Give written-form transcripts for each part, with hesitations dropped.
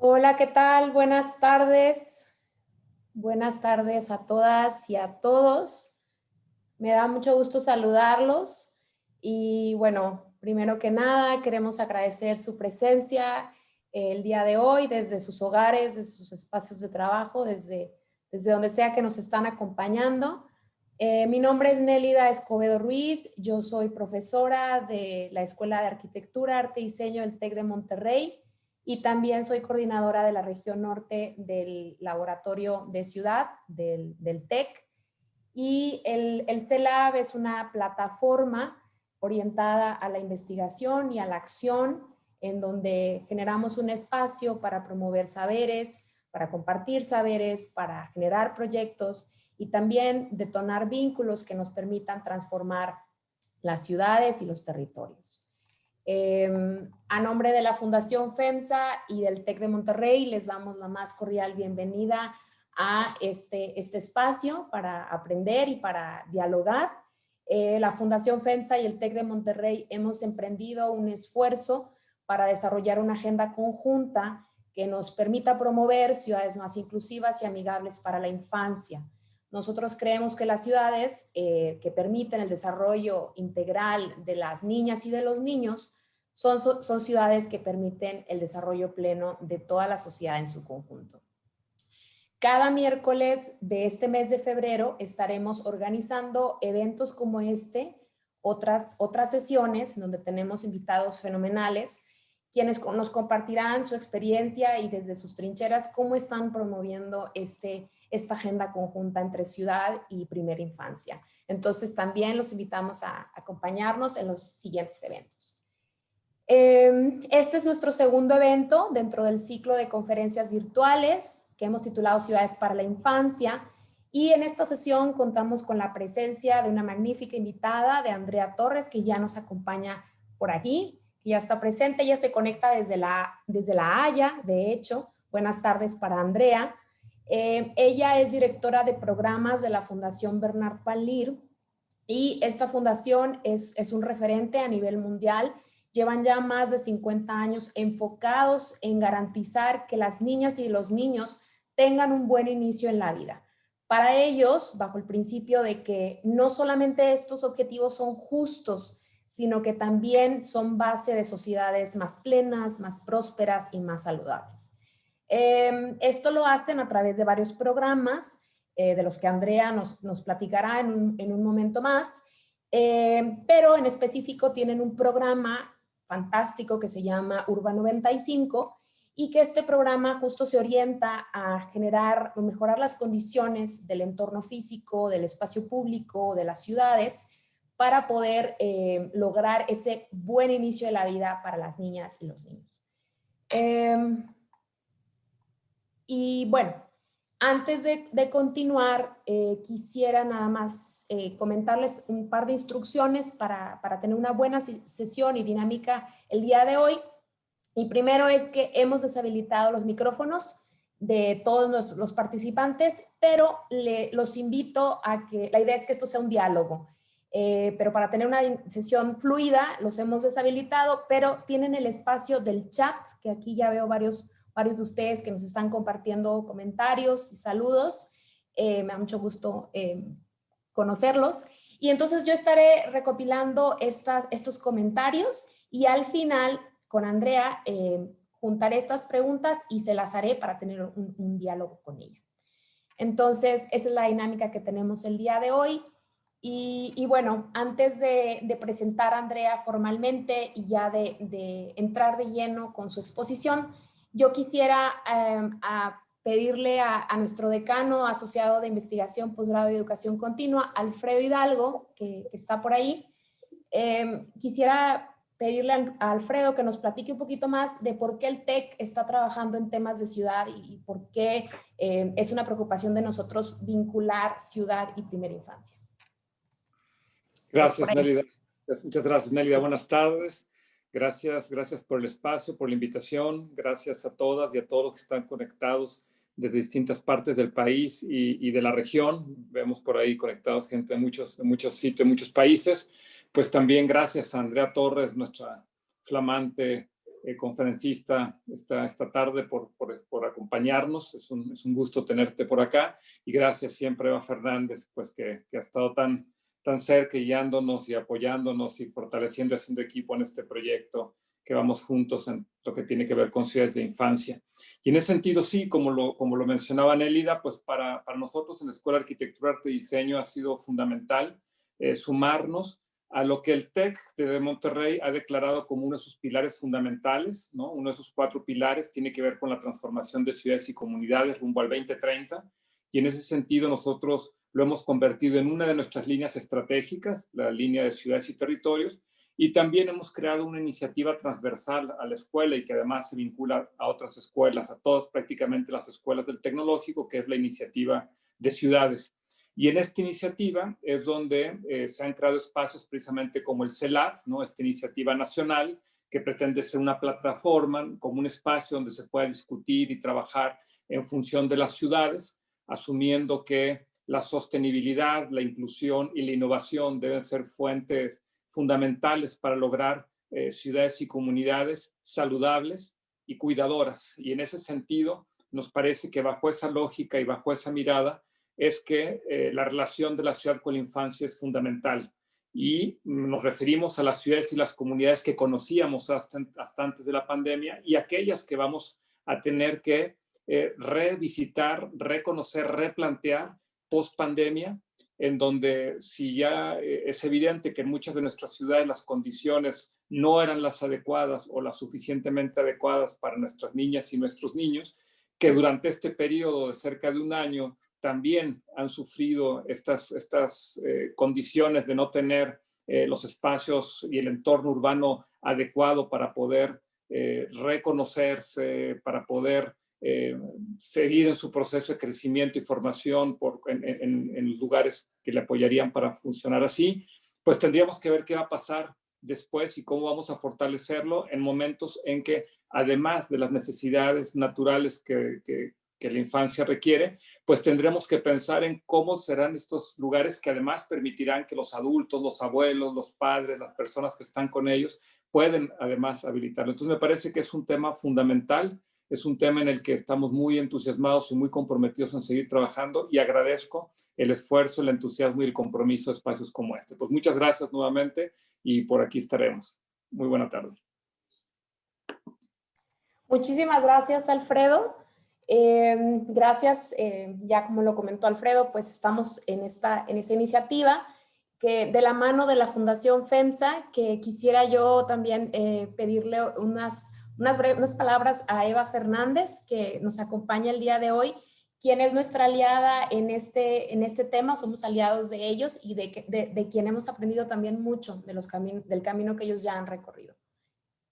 Hola, ¿qué tal? Buenas tardes. Buenas tardes a todas y a todos. Me da mucho gusto saludarlos y bueno, primero que nada queremos agradecer su presencia el día de hoy desde sus hogares, desde sus espacios de trabajo, desde donde sea que nos están acompañando. Mi nombre es Nélida Escobedo Ruiz, yo soy profesora de la Escuela de Arquitectura, Arte y Diseño del TEC de Monterrey y también soy coordinadora de la región norte del laboratorio de ciudad del TEC. Y el CELAB es una plataforma orientada a la investigación y a la acción, en donde generamos un espacio para promover saberes, para compartir saberes, para generar proyectos y también detonar vínculos que nos permitan transformar las ciudades y los territorios. A nombre de la Fundación FEMSA y del TEC de Monterrey les damos la más cordial bienvenida a este espacio para aprender y para dialogar. La Fundación FEMSA y el TEC de Monterrey hemos emprendido un esfuerzo para desarrollar una agenda conjunta que nos permita promover ciudades más inclusivas y amigables para la infancia. Nosotros creemos que las ciudades que permiten el desarrollo integral de las niñas y de los niños son ciudades que permiten el desarrollo pleno de toda la sociedad en su conjunto. Cada miércoles de este mes de febrero estaremos organizando eventos como este, otras sesiones donde tenemos invitados fenomenales, quienes nos compartirán su experiencia y desde sus trincheras cómo están promoviendo esta agenda conjunta entre ciudad y primera infancia. Entonces también los invitamos a acompañarnos en los siguientes eventos. Este es nuestro segundo evento dentro del ciclo de conferencias virtuales que hemos titulado Ciudades para la Infancia, y en esta sesión contamos con la presencia de una magnífica invitada, de Andrea Torres, que ya nos acompaña por aquí, que ya está presente. Ella se conecta desde la Haya, de hecho. Buenas tardes para Andrea. Ella es directora de programas de la Fundación Bernard Palir, y esta fundación es un referente a nivel mundial. Llevan ya más de 50 años enfocados en garantizar que las niñas y los niños tengan un buen inicio en la vida. Para ellos, bajo el principio de que no solamente estos objetivos son justos, sino que también son base de sociedades más plenas, más prósperas y más saludables. Esto lo hacen a través de varios programas, de los que Andrea nos platicará en un momento más, pero en específico tienen un programa fantástico que se llama Urba 95, y que este programa justo se orienta a generar o mejorar las condiciones del entorno físico, del espacio público, de las ciudades, para poder lograr ese buen inicio de la vida para las niñas y los niños. Y bueno, antes de continuar, quisiera nada más comentarles un par de instrucciones para tener una buena sesión y dinámica el día de hoy. Y primero es que hemos deshabilitado los micrófonos de todos los participantes, pero los invito a que, la idea es que esto sea un diálogo, pero para tener una sesión fluida los hemos deshabilitado, pero tienen el espacio del chat, que aquí ya veo varios de ustedes que nos están compartiendo comentarios y saludos. Me da mucho gusto conocerlos. Y entonces yo estaré recopilando estos comentarios, y al final con Andrea juntaré estas preguntas y se las haré para tener un diálogo con ella. Entonces, esa es la dinámica que tenemos el día de hoy. Y bueno, antes de presentar a Andrea formalmente y ya de entrar de lleno con su exposición, yo quisiera pedirle a nuestro decano asociado de Investigación, Posgrado y Educación Continua, Alfredo Hidalgo, que está por ahí. Quisiera pedirle a Alfredo que nos platique un poquito más de por qué el TEC está trabajando en temas de ciudad y por qué es una preocupación de nosotros vincular ciudad y primera infancia. Gracias, Nélida. Muchas gracias, Nélida. Buenas tardes. Gracias por el espacio, por la invitación. Gracias a todas y a todos los que están conectados desde distintas partes del país y de la región. Vemos por ahí conectados gente de muchos sitios, de muchos países. Pues también gracias a Andrea Torres, nuestra flamante conferencista esta tarde por acompañarnos. Es un gusto tenerte por acá y gracias siempre a Eva Fernández, pues que ha estado tan cerca, guiándonos y apoyándonos y fortaleciendo y haciendo equipo en este proyecto que vamos juntos en lo que tiene que ver con ciudades de infancia. Y en ese sentido, sí, como lo mencionaba Nélida, pues para nosotros en la Escuela de Arquitectura, Arte y Diseño ha sido fundamental sumarnos a lo que el TEC de Monterrey ha declarado como uno de sus pilares fundamentales, ¿no? Uno de sus 4 pilares tiene que ver con la transformación de ciudades y comunidades rumbo al 2030, y en ese sentido nosotros lo hemos convertido en una de nuestras líneas estratégicas, la línea de ciudades y territorios, y también hemos creado una iniciativa transversal a la escuela y que además se vincula a otras escuelas, a todas prácticamente las escuelas del tecnológico, que es la iniciativa de ciudades. Y en esta iniciativa es donde se han creado espacios precisamente como el CELAF, ¿no? Esta iniciativa nacional que pretende ser una plataforma, como un espacio donde se pueda discutir y trabajar en función de las ciudades, asumiendo que la sostenibilidad, la inclusión y la innovación deben ser fuentes fundamentales para lograr ciudades y comunidades saludables y cuidadoras. Y en ese sentido, nos parece que bajo esa lógica y bajo esa mirada es que la relación de la ciudad con la infancia es fundamental. Y nos referimos a las ciudades y las comunidades que conocíamos hasta antes de la pandemia y aquellas que vamos a tener que revisitar, reconocer, replantear post pandemia, en donde si ya es evidente que en muchas de nuestras ciudades las condiciones no eran las adecuadas o las suficientemente adecuadas para nuestras niñas y nuestros niños, que durante este periodo de cerca de un año también han sufrido estas condiciones de no tener los espacios y el entorno urbano adecuado para poder reconocerse, para poder seguir en su proceso de crecimiento y formación en lugares que le apoyarían para funcionar así, pues tendríamos que ver qué va a pasar después y cómo vamos a fortalecerlo en momentos en que, además de las necesidades naturales que la infancia requiere, pues tendremos que pensar en cómo serán estos lugares que además permitirán que los adultos, los abuelos, los padres, las personas que están con ellos, pueden además habilitarlo. Entonces me parece que es un tema fundamental. Es un tema en el que estamos muy entusiasmados y muy comprometidos en seguir trabajando y agradezco el esfuerzo, el entusiasmo y el compromiso de espacios como este. Pues muchas gracias nuevamente y por aquí estaremos. Muy buena tarde. Muchísimas gracias, Alfredo. Gracias, ya como lo comentó Alfredo, pues estamos en esta iniciativa que de la mano de la Fundación FEMSA, que quisiera yo también pedirle unas palabras a Eva Fernández, que nos acompaña el día de hoy, quien es nuestra aliada en este tema. Somos aliados de ellos y de quien hemos aprendido también mucho del camino que ellos ya han recorrido.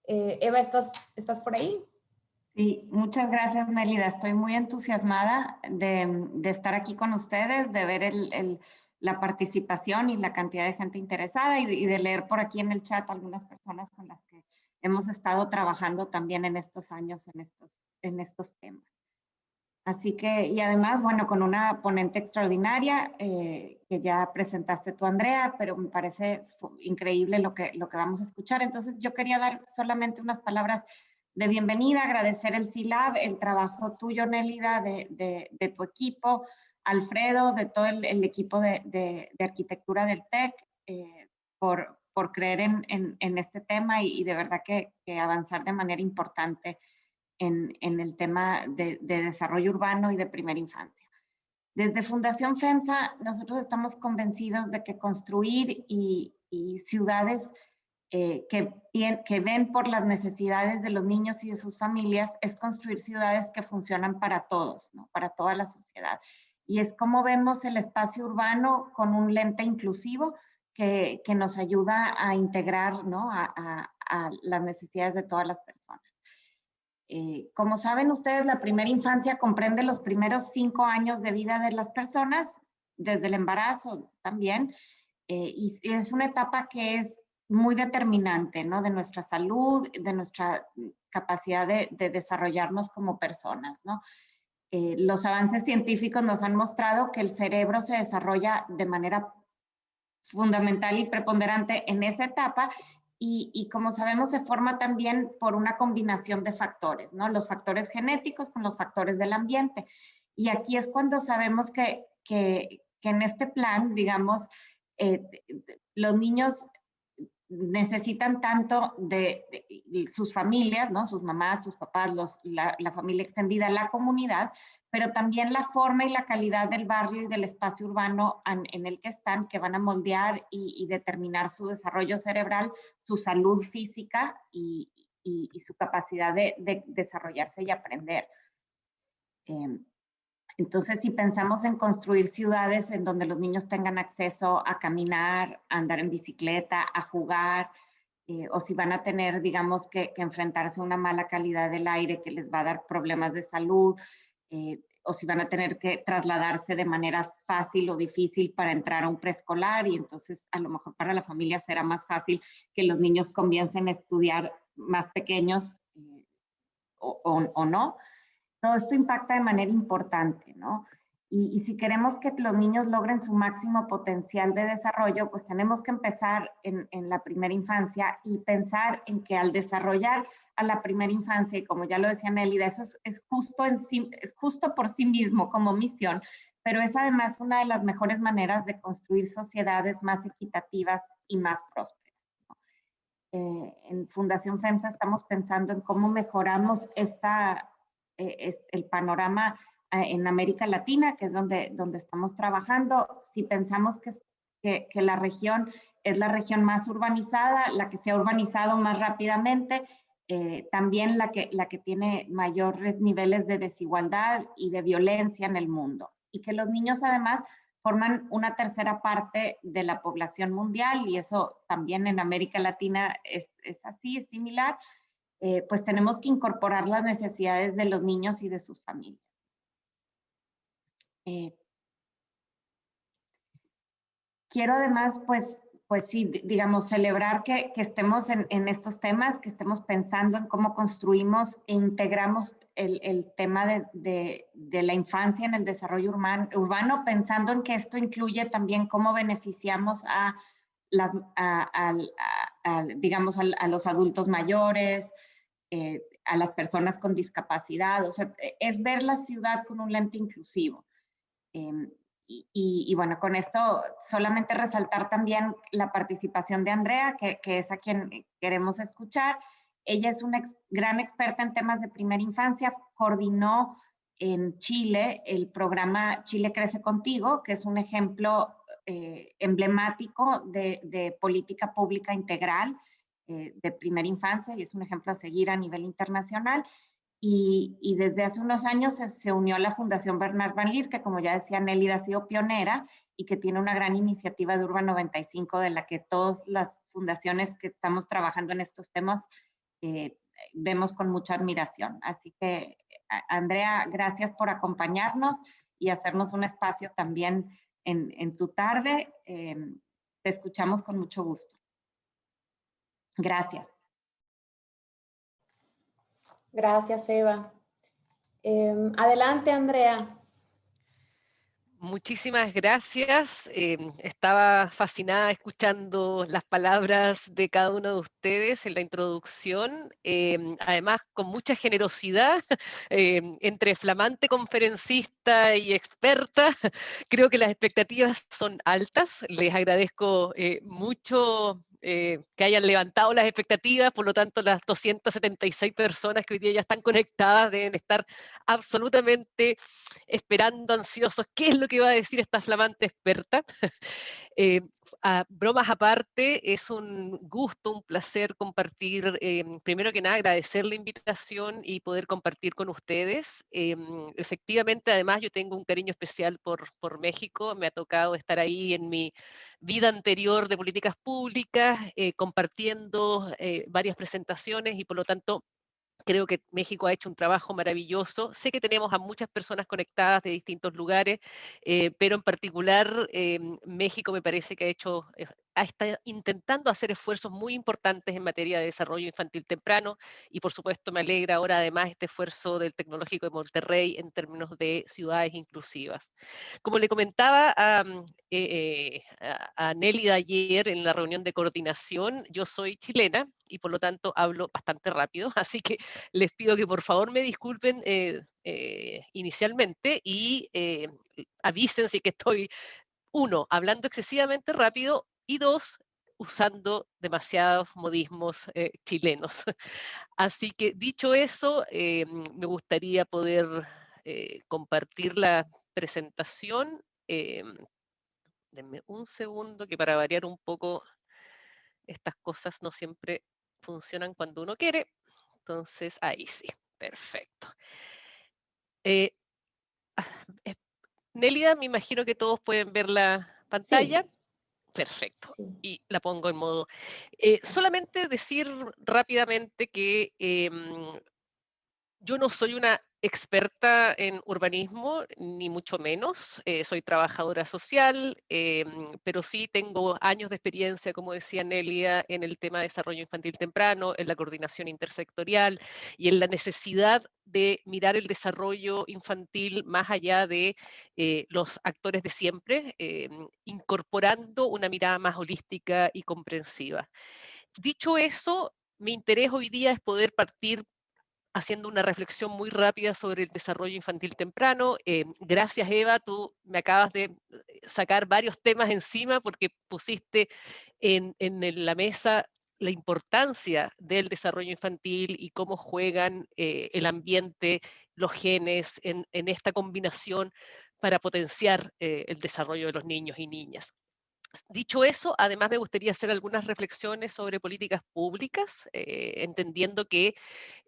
Eva, ¿estás por ahí? Sí, muchas gracias, Nélida. Estoy muy entusiasmada de estar aquí con ustedes, de ver la participación y la cantidad de gente interesada y de leer por aquí en el chat algunas personas con las que hemos estado trabajando también en estos años en estos temas. Así que, y además, bueno, con una ponente extraordinaria que ya presentaste tú, Andrea, pero me parece increíble lo que vamos a escuchar. Entonces, yo quería dar solamente unas palabras de bienvenida, agradecer el CILAB, el trabajo tuyo, Nélida, de tu equipo, Alfredo, de todo el equipo de arquitectura del TEC, por creer en este tema y de verdad que avanzar de manera importante en el tema de desarrollo urbano y de primera infancia. Desde Fundación FEMSA, nosotros estamos convencidos de que construir y ciudades que ven por las necesidades de los niños y de sus familias es construir ciudades que funcionan para todos, ¿no? Para toda la sociedad. Y es como vemos el espacio urbano con un lente inclusivo que nos ayuda a integrar, ¿no? a las necesidades de todas las personas. Como saben ustedes, la primera infancia comprende los primeros 5 años de vida de las personas, desde el embarazo también, y es una etapa que es muy determinante, ¿no? De nuestra salud, de nuestra capacidad de desarrollarnos como personas, ¿no? Los avances científicos nos han mostrado que el cerebro se desarrolla de manera fundamental y preponderante en esa etapa y como sabemos se forma también por una combinación de factores, ¿no? Los factores genéticos con los factores del ambiente. Y aquí es cuando sabemos que en este plan, digamos, los niños necesitan tanto de sus familias, ¿no? Sus mamás, sus papás, la familia extendida, la comunidad, pero también la forma y la calidad del barrio y del espacio urbano en el que están, que van a moldear y determinar su desarrollo cerebral, su salud física y su capacidad de desarrollarse y aprender. Entonces, si pensamos en construir ciudades en donde los niños tengan acceso a caminar, a andar en bicicleta, a jugar, o si van a tener, digamos, que enfrentarse a una mala calidad del aire que les va a dar problemas de salud, o si van a tener que trasladarse de manera fácil o difícil para entrar a un preescolar, y entonces a lo mejor para la familia será más fácil que los niños comiencen a estudiar más pequeños o no. Todo esto impacta de manera importante, ¿no? Y si queremos que los niños logren su máximo potencial de desarrollo, pues tenemos que empezar en la primera infancia y pensar en que al desarrollar a la primera infancia, y como ya lo decía Nélida, eso es justo por sí mismo como misión, pero es además una de las mejores maneras de construir sociedades más equitativas y más prósperas, ¿no? En Fundación FEMSA estamos pensando en cómo mejoramos el panorama en América Latina, que es donde estamos trabajando. Si pensamos que la región es la región más urbanizada, la que se ha urbanizado más rápidamente, también la que tiene mayores niveles de desigualdad y de violencia en el mundo. Y que los niños además forman una tercera parte de la población mundial, y eso también en América Latina es así, es similar. Pues tenemos que incorporar las necesidades de los niños y de sus familias. Quiero además, pues sí, digamos, celebrar que estemos en estos temas, que estemos pensando en cómo construimos e integramos el tema de la infancia en el desarrollo urbano, pensando en que esto incluye también cómo beneficiamos digamos, a los adultos mayores, a las personas con discapacidad. O sea, es ver la ciudad con un lente inclusivo. Y bueno, con esto solamente resaltar también la participación de Andrea, que es a quien queremos escuchar. Ella es una gran experta en temas de primera infancia, coordinó en Chile el programa Chile Crece Contigo, que es un ejemplo emblemático de política pública integral de primera infancia, y es un ejemplo a seguir a nivel internacional. Y desde hace unos años se unió a la Fundación Bernard Van Leer, que como ya decía Nélida, ha sido pionera y que tiene una gran iniciativa de Urban 95, de la que todas las fundaciones que estamos trabajando en estos temas vemos con mucha admiración. Así que, Andrea, gracias por acompañarnos y hacernos un espacio también en tu tarde. Te escuchamos con mucho gusto. Gracias. Gracias, Eva. Adelante, Andrea. Muchísimas gracias. Estaba fascinada escuchando las palabras de cada uno de ustedes en la introducción, además con mucha generosidad, entre flamante conferencista y experta. Creo que las expectativas son altas. Les agradezco mucho que hayan levantado las expectativas, por lo tanto las 276 personas que hoy día ya están conectadas deben estar absolutamente esperando ansiosos qué es lo que va a decir esta flamante experta. Bromas aparte, es un gusto, un placer compartir, primero que nada agradecer la invitación y poder compartir con ustedes. Efectivamente, además yo tengo un cariño especial por México, me ha tocado estar ahí en mi vida anterior de políticas públicas, compartiendo varias presentaciones y por lo tanto creo que México ha hecho un trabajo maravilloso. Sé que tenemos a muchas personas conectadas de distintos lugares, pero en particular México me parece que ha hecho está intentando hacer esfuerzos muy importantes en materia de desarrollo infantil temprano y por supuesto me alegra ahora además este esfuerzo del Tecnológico de Monterrey en términos de ciudades inclusivas. Como le comentaba a Nélida ayer en la reunión de coordinación, yo soy chilena y por lo tanto hablo bastante rápido, así que les pido que por favor me disculpen inicialmente y avisen si que estoy, uno, hablando excesivamente rápido y dos, usando demasiados modismos chilenos. Así que dicho eso, me gustaría poder compartir la presentación. Denme un segundo que para variar un poco estas cosas no siempre funcionan cuando uno quiere. Entonces, ahí sí, perfecto. Eh, Nélida, me imagino que todos pueden ver la pantalla. Sí, Perfecto. sí. Y la pongo en modo. Solamente decir rápidamente que yo no soy una experta en urbanismo, ni mucho menos. Soy trabajadora social, pero sí tengo años de experiencia, como decía Nelia, en el tema de desarrollo infantil temprano, en la coordinación intersectorial y en la necesidad de mirar el desarrollo infantil más allá de los actores de siempre, incorporando una mirada más holística y comprensiva. Dicho eso, mi interés hoy día es poder partir haciendo una reflexión muy rápida sobre el desarrollo infantil temprano. Gracias, Eva, tú me acabas de sacar varios temas encima porque pusiste en la mesa la importancia del desarrollo infantil y cómo juegan el ambiente, los genes en esta combinación para potenciar el desarrollo de los niños y niñas. Dicho eso, además me gustaría hacer algunas reflexiones sobre políticas públicas, entendiendo que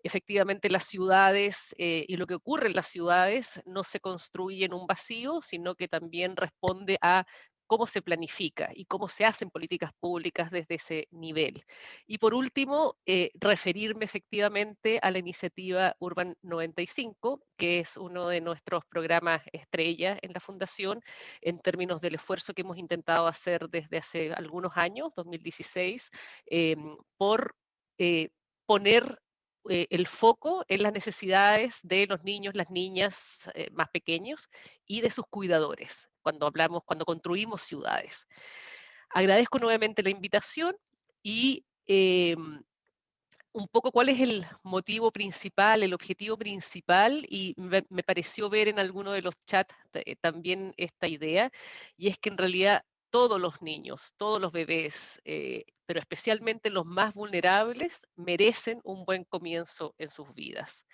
efectivamente las ciudades y lo que ocurre en las ciudades no se construye en un vacío, sino que también responde a cómo se planifica y cómo se hacen políticas públicas desde ese nivel. Y por último, referirme efectivamente a la iniciativa Urban 95, que es uno de nuestros programas estrella en la Fundación, en términos del esfuerzo que hemos intentado hacer desde hace algunos años, 2016, por poner el foco en las necesidades de los niños, las niñas más pequeños y de sus cuidadores cuando construimos ciudades. Agradezco nuevamente la invitación y un poco cuál es el motivo principal, el objetivo principal, y me pareció ver en alguno de los chats también esta idea, y es que en realidad todos los niños, todos los bebés, pero especialmente los más vulnerables, merecen un buen comienzo en sus vidas.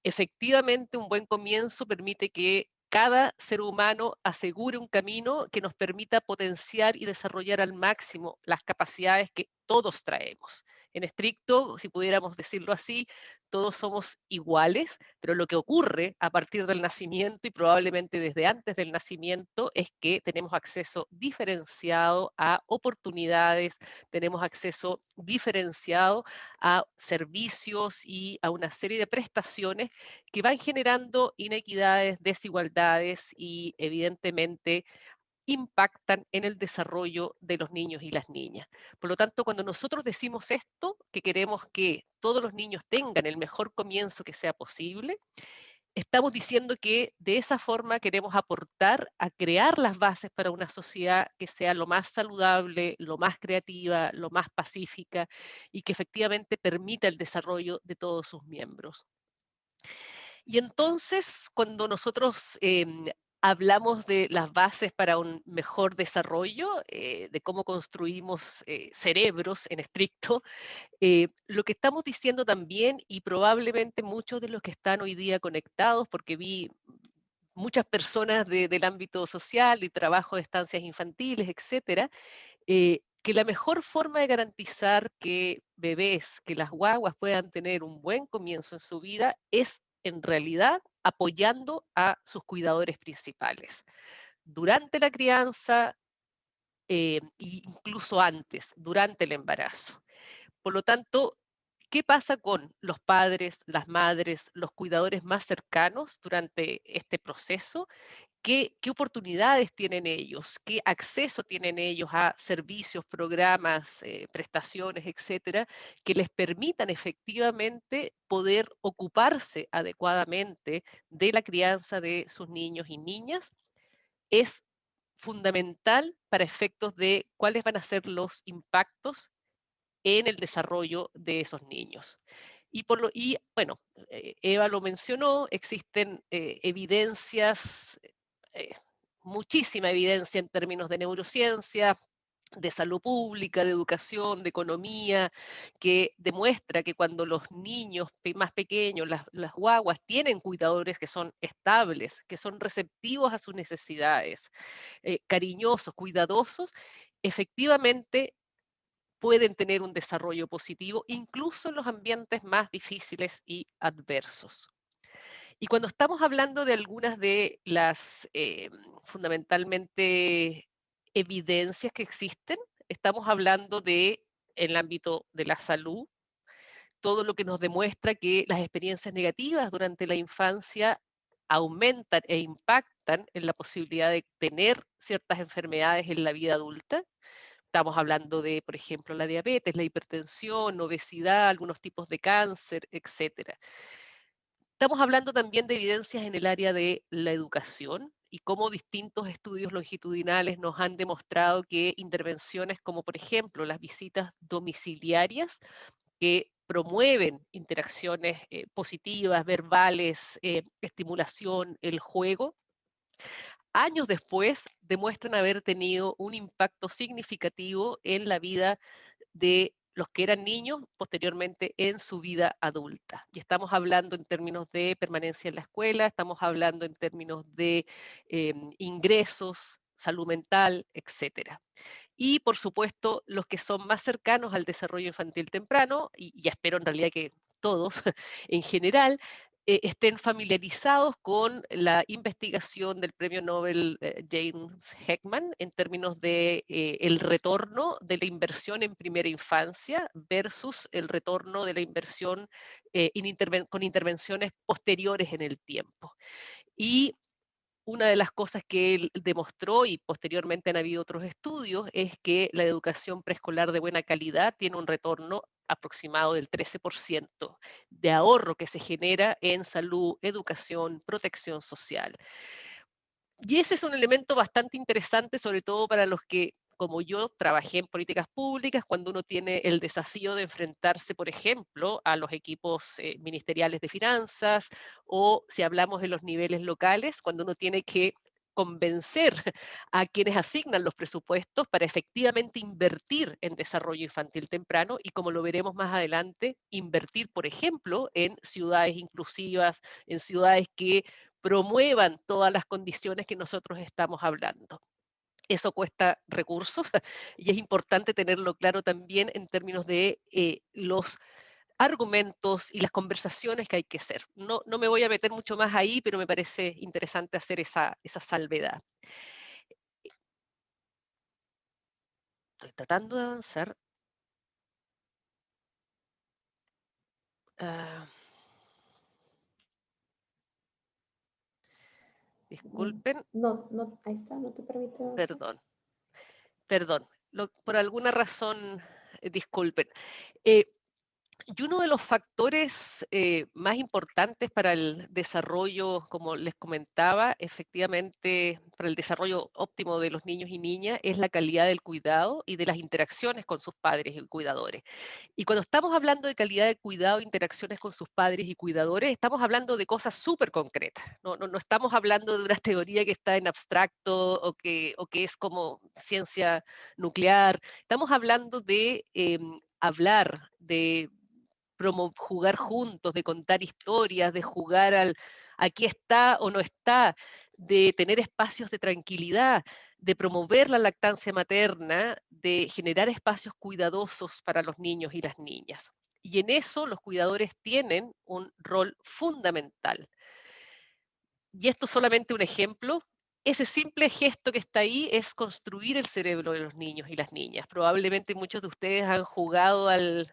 Efectivamente, un buen comienzo permite que cada ser humano asegure un camino que nos permita potenciar y desarrollar al máximo las capacidades que todos traemos. En estricto, si pudiéramos decirlo así, todos somos iguales, pero lo que ocurre a partir del nacimiento y probablemente desde antes del nacimiento es que tenemos acceso diferenciado a oportunidades, tenemos acceso diferenciado a servicios y a una serie de prestaciones que van generando inequidades, desigualdades y evidentemente impactan en el desarrollo de los niños y las niñas. Por lo tanto, cuando nosotros decimos esto, que queremos que todos los niños tengan el mejor comienzo que sea posible, estamos diciendo que de esa forma queremos aportar a crear las bases para una sociedad que sea lo más saludable, lo más creativa, lo más pacífica y que efectivamente permita el desarrollo de todos sus miembros. Y entonces, cuando nosotros hablamos de las bases para un mejor desarrollo, de cómo construimos cerebros en estricto, lo que estamos diciendo también, y probablemente muchos de los que están hoy día conectados, porque vi muchas personas del ámbito social y trabajo de estancias infantiles, etcétera, que la mejor forma de garantizar que bebés, que las guaguas puedan tener un buen comienzo en su vida es en realidad apoyando a sus cuidadores principales. Durante la crianza, e incluso antes, durante el embarazo. Por lo tanto, ¿qué pasa con los padres, las madres, los cuidadores más cercanos durante este proceso? qué oportunidades tienen ellos, qué acceso tienen ellos a servicios, programas, prestaciones, etcétera, que les permitan efectivamente poder ocuparse adecuadamente de la crianza de sus niños y niñas, es fundamental para efectos de cuáles van a ser los impactos en el desarrollo de esos niños. Y bueno, Eva lo mencionó, existen evidencias, eh, muchísima evidencia en términos de neurociencia, de salud pública, de educación, de economía, que demuestra que cuando los niños más pequeños, las guaguas, tienen cuidadores que son estables, que son receptivos a sus necesidades, cariñosos, cuidadosos, efectivamente pueden tener un desarrollo positivo, incluso en los ambientes más difíciles y adversos. Y cuando estamos hablando de algunas de las fundamentalmente evidencias que existen, estamos hablando de el ámbito de la salud, todo lo que nos demuestra que las experiencias negativas durante la infancia aumentan e impactan en la posibilidad de tener ciertas enfermedades en la vida adulta. Estamos hablando de, por ejemplo, la diabetes, la hipertensión, obesidad, algunos tipos de cáncer, etcétera. Estamos hablando también de evidencias en el área de la educación y cómo distintos estudios longitudinales nos han demostrado que intervenciones como, por ejemplo, las visitas domiciliarias que promueven interacciones positivas, verbales, estimulación, el juego, años después demuestran haber tenido un impacto significativo en la vida de los que eran niños, posteriormente en su vida adulta. Y estamos hablando en términos de permanencia en la escuela, estamos hablando en términos de ingresos, salud mental, etcétera. Y por supuesto, los que son más cercanos al desarrollo infantil temprano, y espero en realidad que todos en general, estén familiarizados con la investigación del premio Nobel James Heckman en términos de el retorno de la inversión en primera infancia versus el retorno de la inversión con intervenciones posteriores en el tiempo. Y una de las cosas que él demostró, y posteriormente han habido otros estudios, es que la educación preescolar de buena calidad tiene un retorno aproximado del 13% de ahorro que se genera en salud, educación, protección social. Y ese es un elemento bastante interesante, sobre todo para los que, como yo, trabajé en políticas públicas, cuando uno tiene el desafío de enfrentarse, por ejemplo, a los equipos ministeriales de finanzas, o si hablamos de los niveles locales, cuando uno tiene que convencer a quienes asignan los presupuestos para efectivamente invertir en desarrollo infantil temprano y, como lo veremos más adelante, invertir, por ejemplo, en ciudades inclusivas, en ciudades que promuevan todas las condiciones que nosotros estamos hablando. Eso cuesta recursos y es importante tenerlo claro también en términos de los argumentos y las conversaciones que hay que hacer. No me voy a meter mucho más ahí, pero me parece interesante hacer esa salvedad. Estoy tratando de avanzar. Disculpen. No, ahí está, no te permite avanzar. Perdón. Por alguna razón, disculpen. Y uno de los factores más importantes para el desarrollo, como les comentaba, efectivamente, para el desarrollo óptimo de los niños y niñas, es la calidad del cuidado y de las interacciones con sus padres y cuidadores. Y cuando estamos hablando de calidad de cuidado e interacciones con sus padres y cuidadores, estamos hablando de cosas súper concretas. No estamos hablando de una teoría que está en abstracto o que es como ciencia nuclear. Estamos hablando de hablar, de jugar juntos, de contar historias, de jugar al aquí está o no está, de tener espacios de tranquilidad, de promover la lactancia materna, de generar espacios cuidadosos para los niños y las niñas. Y en eso los cuidadores tienen un rol fundamental. Y esto es solamente un ejemplo. Ese simple gesto que está ahí es construir el cerebro de los niños y las niñas. Probablemente muchos de ustedes han jugado al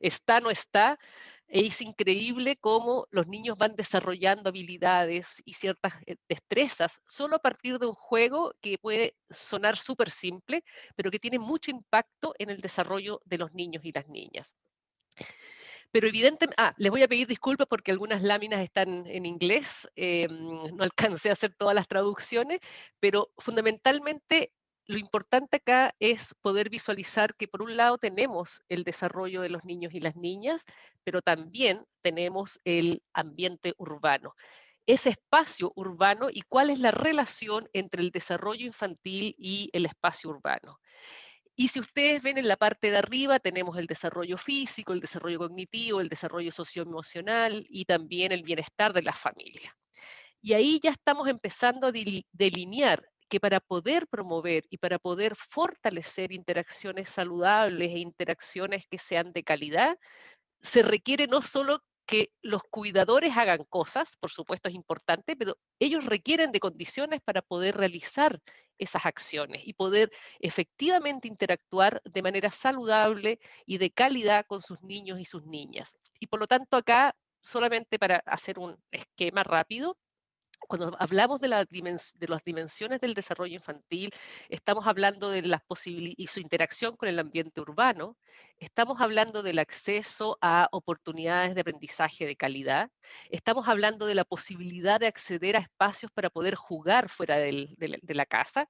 está, no está, Es increíble cómo los niños van desarrollando habilidades y ciertas destrezas solo a partir de un juego que puede sonar súper simple, pero que tiene mucho impacto en el desarrollo de los niños y las niñas. Pero evidentemente, les voy a pedir disculpas porque algunas láminas están en inglés, no alcancé a hacer todas las traducciones, pero fundamentalmente lo importante acá es poder visualizar que por un lado tenemos el desarrollo de los niños y las niñas, pero también tenemos el ambiente urbano. Ese espacio urbano y cuál es la relación entre el desarrollo infantil y el espacio urbano. Y si ustedes ven en la parte de arriba, tenemos el desarrollo físico, el desarrollo cognitivo, el desarrollo socioemocional y también el bienestar de la familia. Y ahí ya estamos empezando a delinear que para poder promover y para poder fortalecer interacciones saludables e interacciones que sean de calidad, se requiere no solo que los cuidadores hagan cosas, por supuesto es importante, pero ellos requieren de condiciones para poder realizar esas acciones y poder efectivamente interactuar de manera saludable y de calidad con sus niños y sus niñas. Y por lo tanto acá, solamente para hacer un esquema rápido, cuando hablamos de las dimensiones del desarrollo infantil, estamos hablando de las posibilidades y su interacción con el ambiente urbano, estamos hablando del acceso a oportunidades de aprendizaje de calidad, estamos hablando de la posibilidad de acceder a espacios para poder jugar fuera de la casa,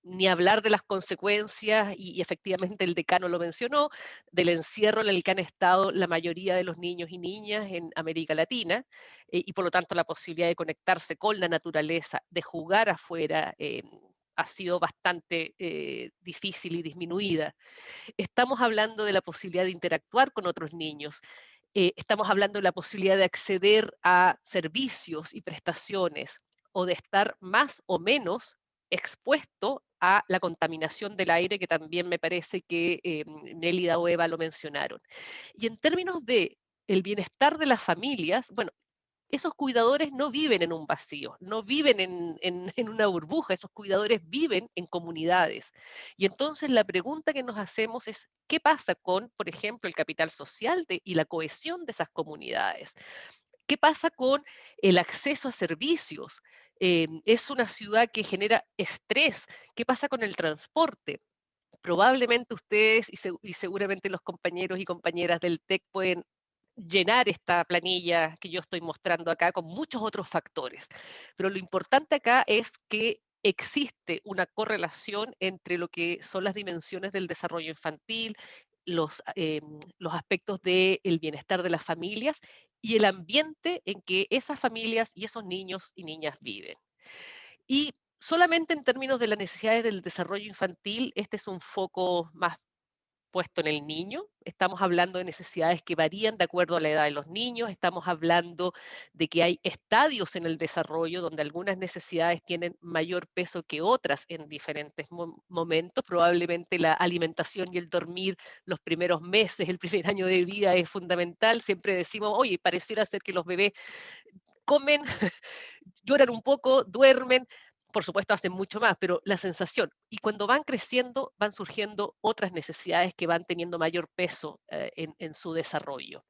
ni hablar de las consecuencias, y efectivamente el decano lo mencionó, del encierro en el que han estado la mayoría de los niños y niñas en América Latina, y por lo tanto la posibilidad de conectarse con la naturaleza, de jugar afuera, ha sido bastante difícil y disminuida. Estamos hablando de la posibilidad de interactuar con otros niños. Estamos hablando de la posibilidad de acceder a servicios y prestaciones o de estar más o menos expuesto a la contaminación del aire, que también me parece que Nélida o Eva lo mencionaron. Y en términos de el bienestar de las familias, bueno, esos cuidadores no viven en un vacío, no viven en una burbuja, esos cuidadores viven en comunidades. Y entonces la pregunta que nos hacemos es, ¿qué pasa con, por ejemplo, el capital social y la cohesión de esas comunidades? ¿Qué pasa con el acceso a servicios? Es una ciudad que genera estrés. ¿Qué pasa con el transporte? Probablemente ustedes y seguramente los compañeros y compañeras del TEC pueden llenar esta planilla que yo estoy mostrando acá con muchos otros factores. Pero lo importante acá es que existe una correlación entre lo que son las dimensiones del desarrollo infantil, los aspectos del bienestar de las familias y el ambiente en que esas familias y esos niños y niñas viven. Y solamente en términos de las necesidades del desarrollo infantil, este es un foco más puesto en el niño. Estamos hablando de necesidades que varían de acuerdo a la edad de los niños. Estamos hablando de que hay estadios en el desarrollo donde algunas necesidades tienen mayor peso que otras en diferentes momentos. Probablemente la alimentación y el dormir los primeros meses, el primer año de vida es fundamental. Siempre decimos, oye, pareciera ser que los bebés comen, lloran un poco, duermen, por supuesto hacen mucho más, pero la sensación, y cuando van creciendo van surgiendo otras necesidades que van teniendo mayor peso en su desarrollo.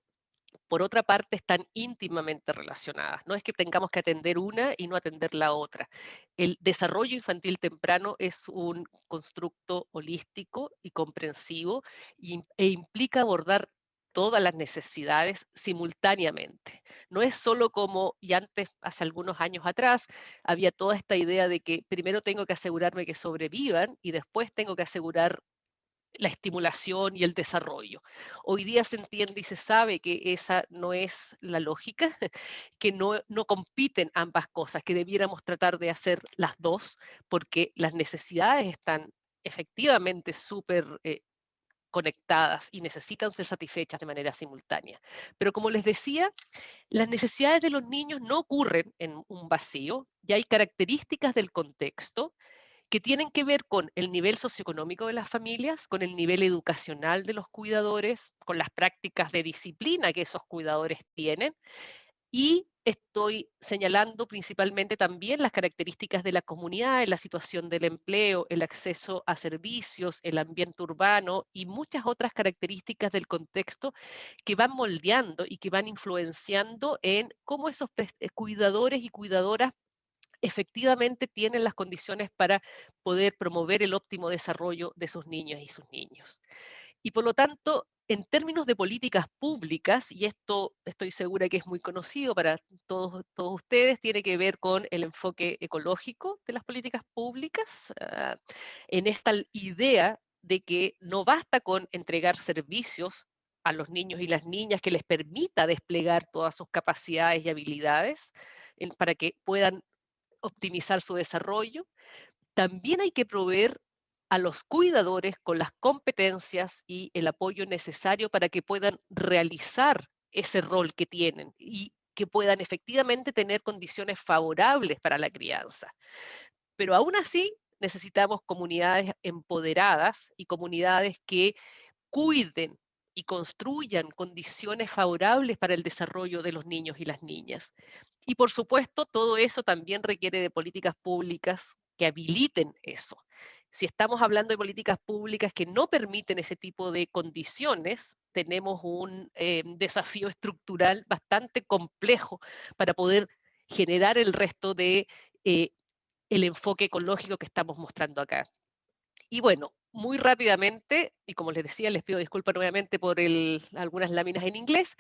Por otra parte, están íntimamente relacionadas. No es que tengamos que atender una y no atender la otra. El desarrollo infantil temprano es un constructo holístico y comprensivo e implica abordar todas las necesidades simultáneamente. No es solo como, y antes, hace algunos años atrás, había toda esta idea de que primero tengo que asegurarme que sobrevivan y después tengo que asegurar la estimulación y el desarrollo. Hoy día se entiende y se sabe que esa no es la lógica, que no compiten ambas cosas, que debiéramos tratar de hacer las dos, porque las necesidades están efectivamente súper conectadas y necesitan ser satisfechas de manera simultánea. Pero como les decía, las necesidades de los niños no ocurren en un vacío, y hay características del contexto que tienen que ver con el nivel socioeconómico de las familias, con el nivel educacional de los cuidadores, con las prácticas de disciplina que esos cuidadores tienen y estoy señalando principalmente también las características de la comunidad, la situación del empleo, el acceso a servicios, el ambiente urbano y muchas otras características del contexto que van moldeando y que van influenciando en cómo esos cuidadores y cuidadoras efectivamente tienen las condiciones para poder promover el óptimo desarrollo de sus niños y sus niños. Y por lo tanto, en términos de políticas públicas, y esto estoy segura que es muy conocido para todos ustedes, tiene que ver con el enfoque ecológico de las políticas públicas, en esta idea de que no basta con entregar servicios a los niños y las niñas que les permita desplegar todas sus capacidades y habilidades para que puedan optimizar su desarrollo. También hay que proveer a los cuidadores con las competencias y el apoyo necesario para que puedan realizar ese rol que tienen y que puedan efectivamente tener condiciones favorables para la crianza. Pero aún así necesitamos comunidades empoderadas y comunidades que cuiden y construyan condiciones favorables para el desarrollo de los niños y las niñas. Y por supuesto, todo eso también requiere de políticas públicas que habiliten eso. Si estamos hablando de políticas públicas que no permiten ese tipo de condiciones, tenemos un desafío estructural bastante complejo para poder generar el resto de el enfoque ecológico que estamos mostrando acá. Y bueno, muy rápidamente, y como les decía, les pido disculpas nuevamente por algunas láminas en inglés,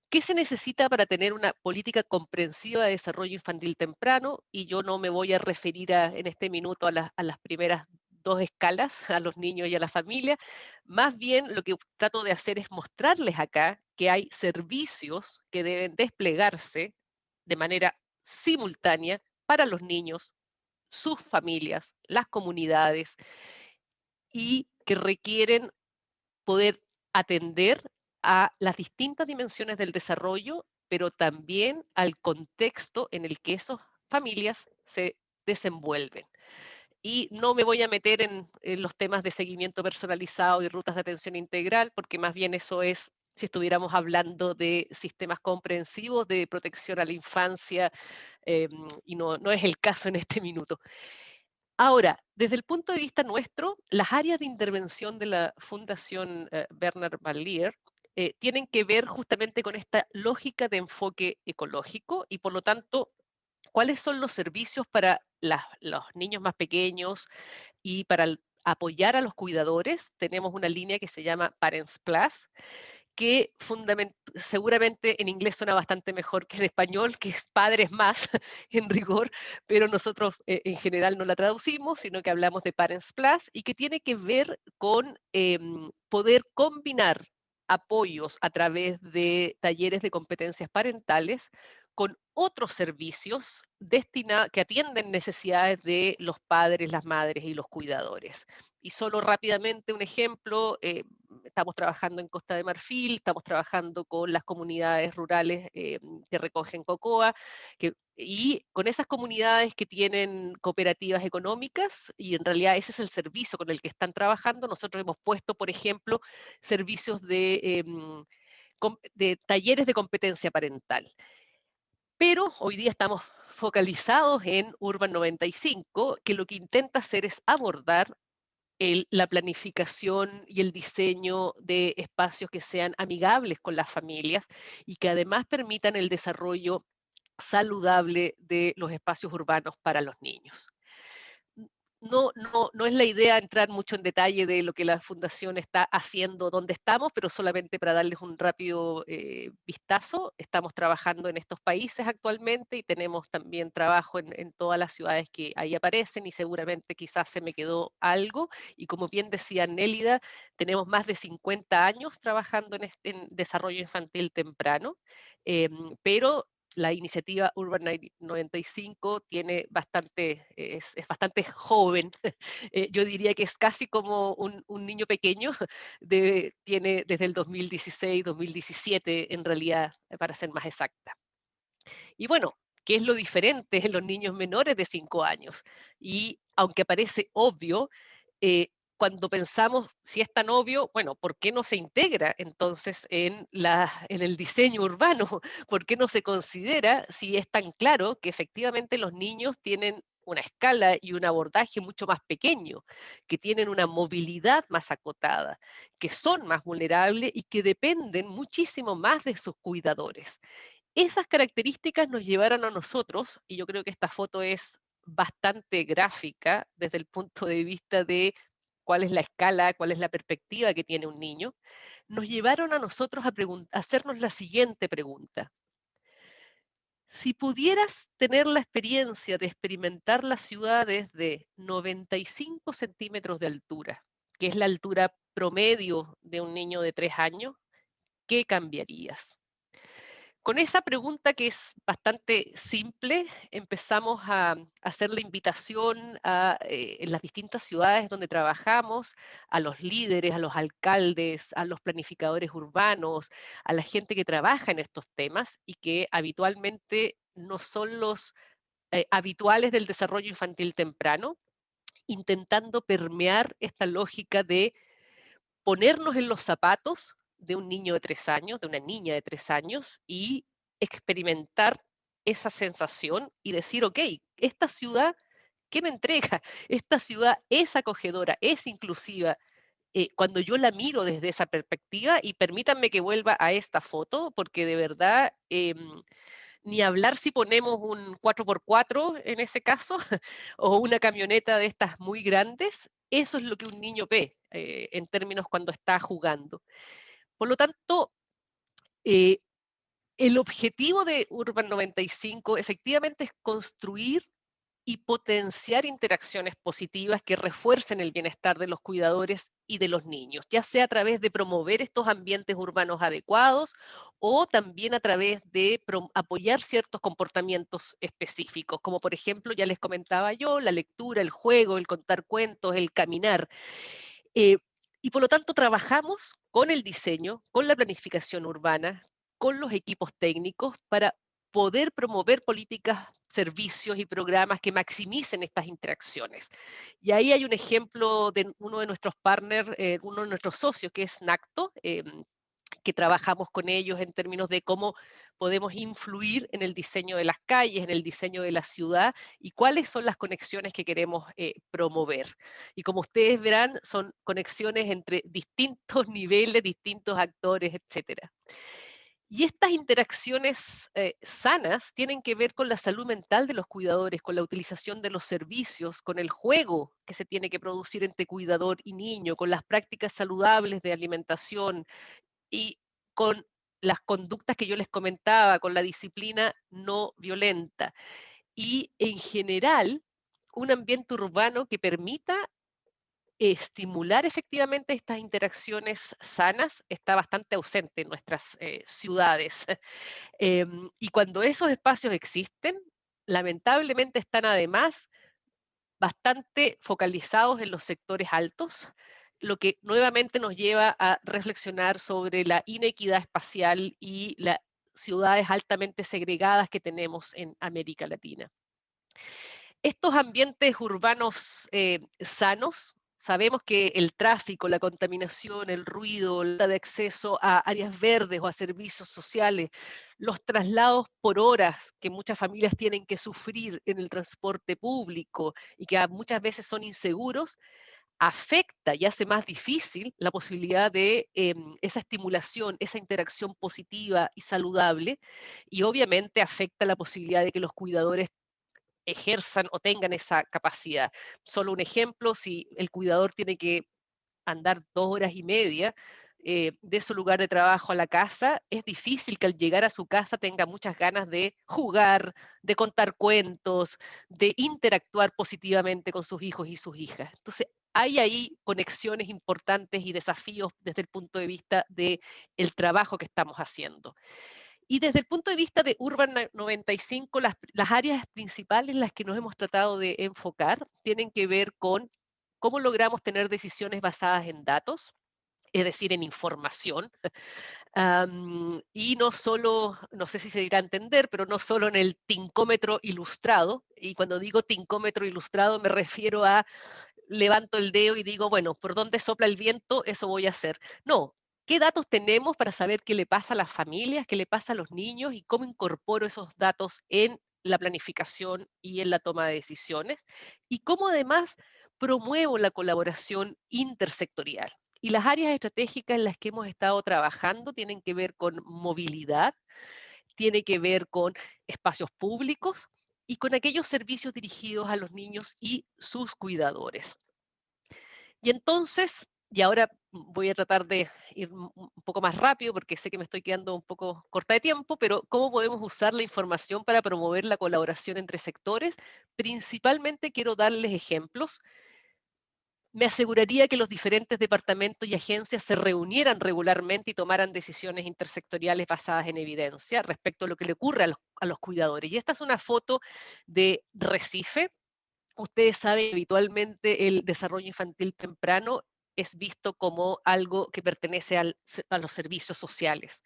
¿qué se necesita para tener una política comprensiva de desarrollo infantil temprano? Y yo no me voy a referir en este minuto a las primeras dos escalas, a los niños y a la familia. Más bien lo que trato de hacer es mostrarles acá que hay servicios que deben desplegarse de manera simultánea para los niños, sus familias, las comunidades, y que requieren poder atender a las distintas dimensiones del desarrollo, pero también al contexto en el que esas familias se desenvuelven. Y no me voy a meter en los temas de seguimiento personalizado y rutas de atención integral, porque más bien eso es si estuviéramos hablando de sistemas comprensivos de protección a la infancia, y no es el caso en este minuto. Ahora, desde el punto de vista nuestro, las áreas de intervención de la Fundación Bernard Van Leer tienen que ver justamente con esta lógica de enfoque ecológico y por lo tanto, cuáles son los servicios para los niños más pequeños y para apoyar a los cuidadores. Tenemos una línea que se llama Parents Plus, que seguramente en inglés suena bastante mejor que en español, que es padres más en rigor, pero nosotros en general no la traducimos, sino que hablamos de Parents Plus, y que tiene que ver con poder combinar apoyos a través de talleres de competencias parentales con otros servicios que atienden necesidades de los padres, las madres y los cuidadores. Y solo rápidamente un ejemplo, estamos trabajando en Costa de Marfil, estamos trabajando con las comunidades rurales que recogen cocoa, y con esas comunidades que tienen cooperativas económicas, y en realidad ese es el servicio con el que están trabajando. Nosotros hemos puesto, por ejemplo, servicios de talleres de competencia parental. Pero hoy día estamos focalizados en Urban 95, que lo que intenta hacer es abordar la planificación y el diseño de espacios que sean amigables con las familias y que además permitan el desarrollo saludable de los espacios urbanos para los niños. No es la idea entrar mucho en detalle de lo que la Fundación está haciendo, dónde estamos, pero solamente para darles un rápido vistazo. Estamos trabajando en estos países actualmente y tenemos también trabajo en todas las ciudades que ahí aparecen, y seguramente quizás se me quedó algo. Y como bien decía Nélida, tenemos más de 50 años trabajando en desarrollo infantil temprano, pero la iniciativa Urban 95 tiene es bastante joven. Yo diría que es casi como un niño pequeño. Tiene desde el 2016, 2017 en realidad, para ser más exacta. Y bueno, ¿qué es lo diferente en los niños menores de 5 años? Y aunque parece obvio, cuando pensamos, si es tan obvio, bueno, ¿por qué no se integra entonces en el diseño urbano? ¿Por qué no se considera, si es tan claro, que efectivamente los niños tienen una escala y un abordaje mucho más pequeño, que tienen una movilidad más acotada, que son más vulnerables y que dependen muchísimo más de sus cuidadores? Esas características nos llevaron a nosotros, y yo creo que esta foto es bastante gráfica desde el punto de vista de cuál es la escala, cuál es la perspectiva que tiene un niño, nos llevaron a nosotros a hacernos la siguiente pregunta. Si pudieras tener la experiencia de experimentar las ciudades de 95 centímetros de altura, que es la altura promedio de un niño de 3 años, ¿qué cambiarías? Con esa pregunta, que es bastante simple, empezamos a hacer la invitación en las distintas ciudades donde trabajamos, a los líderes, a los alcaldes, a los planificadores urbanos, a la gente que trabaja en estos temas y que habitualmente no son los habituales del desarrollo infantil temprano, intentando permear esta lógica de ponernos en los zapatos de un niño de 3 años, de una niña de 3 años, y experimentar esa sensación y decir, ok, esta ciudad, ¿qué me entrega? Esta ciudad es acogedora, es inclusiva. Cuando yo la miro desde esa perspectiva, y permítanme que vuelva a esta foto, porque de verdad, ni hablar si ponemos un 4x4 en ese caso, o una camioneta de estas muy grandes, eso es lo que un niño ve en términos cuando está jugando. Por lo tanto, el objetivo de Urban 95 efectivamente es construir y potenciar interacciones positivas que refuercen el bienestar de los cuidadores y de los niños, ya sea a través de promover estos ambientes urbanos adecuados o también a través de apoyar ciertos comportamientos específicos, como por ejemplo, ya les comentaba yo, la lectura, el juego, el contar cuentos, el caminar. Eh, y por lo tanto trabajamos con el diseño, con la planificación urbana, con los equipos técnicos para poder promover políticas, servicios y programas que maximicen estas interacciones. Y ahí hay un ejemplo de uno de nuestros partners, uno de nuestros socios, que es NACTO, que trabajamos con ellos en términos de cómo podemos influir en el diseño de las calles, en el diseño de la ciudad y cuáles son las conexiones que queremos promover. Y como ustedes verán, son conexiones entre distintos niveles, distintos actores, etcétera. Y estas interacciones sanas tienen que ver con la salud mental de los cuidadores, con la utilización de los servicios, con el juego que se tiene que producir entre cuidador y niño, con las prácticas saludables de alimentación y con las conductas que yo les comentaba, con la disciplina no violenta. Y en general, un ambiente urbano que permita estimular efectivamente estas interacciones sanas está bastante ausente en nuestras ciudades. Y cuando esos espacios existen, lamentablemente están además bastante focalizados en los sectores altos, lo que nuevamente nos lleva a reflexionar sobre la inequidad espacial y las ciudades altamente segregadas que tenemos en América Latina. Estos ambientes urbanos sanos, sabemos que el tráfico, la contaminación, el ruido, la falta de acceso a áreas verdes o a servicios sociales, los traslados por horas que muchas familias tienen que sufrir en el transporte público y que muchas veces son inseguros, afecta y hace más difícil la posibilidad de esa estimulación, esa interacción positiva y saludable, y obviamente afecta la posibilidad de que los cuidadores ejerzan o tengan esa capacidad. Solo un ejemplo, si el cuidador tiene que andar 2 horas y media de su lugar de trabajo a la casa, es difícil que al llegar a su casa tenga muchas ganas de jugar, de contar cuentos, de interactuar positivamente con sus hijos y sus hijas. Entonces, hay ahí conexiones importantes y desafíos desde el punto de vista del trabajo que estamos haciendo. Y desde el punto de vista de Urban 95, las áreas principales en las que nos hemos tratado de enfocar tienen que ver con cómo logramos tener decisiones basadas en datos, es decir, en información, y no solo, no sé si se dirá a entender, pero no solo en el tincómetro ilustrado, y cuando digo tincómetro ilustrado me refiero a levanto el dedo y digo, bueno, por dónde sopla el viento, eso voy a hacer. No, ¿qué datos tenemos para saber qué le pasa a las familias, qué le pasa a los niños y cómo incorporo esos datos en la planificación y en la toma de decisiones? Y cómo además promuevo la colaboración intersectorial. Y las áreas estratégicas en las que hemos estado trabajando tienen que ver con movilidad, tiene que ver con espacios públicos y con aquellos servicios dirigidos a los niños y sus cuidadores. Y entonces, y ahora voy a tratar de ir un poco más rápido porque sé que me estoy quedando un poco corta de tiempo, pero ¿cómo podemos usar la información para promover la colaboración entre sectores? Principalmente quiero darles ejemplos. Me aseguraría que los diferentes departamentos y agencias se reunieran regularmente y tomaran decisiones intersectoriales basadas en evidencia respecto a lo que le ocurre a los cuidadores. Y esta es una foto de Recife. Ustedes saben, habitualmente el desarrollo infantil temprano es visto como algo que pertenece a los servicios sociales.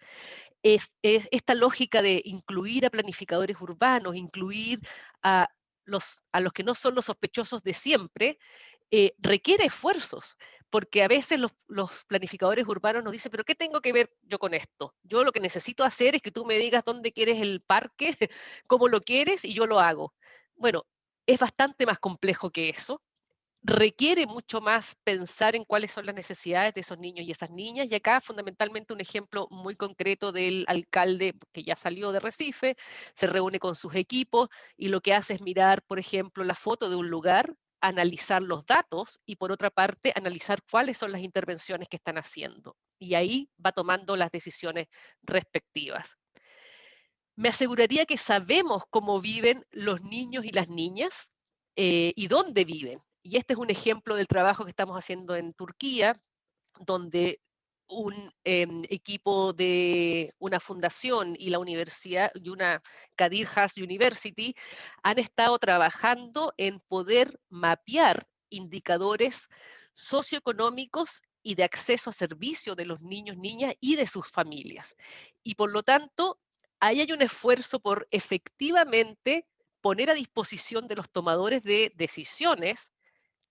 Es esta lógica de incluir a planificadores urbanos, incluir a los que no son los sospechosos de siempre, requiere esfuerzos, porque a veces los planificadores urbanos nos dicen, pero ¿qué tengo que ver yo con esto? Yo lo que necesito hacer es que tú me digas dónde quieres el parque, cómo lo quieres y yo lo hago. Bueno, es bastante más complejo que eso. Requiere mucho más pensar en cuáles son las necesidades de esos niños y esas niñas. Y acá fundamentalmente un ejemplo muy concreto del alcalde que ya salió de Recife, se reúne con sus equipos y lo que hace es mirar, por ejemplo, la foto de un lugar, analizar los datos y por otra parte analizar cuáles son las intervenciones que están haciendo. Y ahí va tomando las decisiones respectivas. Me aseguraría que sabemos cómo viven los niños y las niñas y dónde viven. Y este es un ejemplo del trabajo que estamos haciendo en Turquía, donde un equipo de una fundación y la universidad y una Kadir Has University han estado trabajando en poder mapear indicadores socioeconómicos y de acceso a servicios de los niños, niñas y de sus familias. Y por lo tanto, ahí hay un esfuerzo por efectivamente poner a disposición de los tomadores de decisiones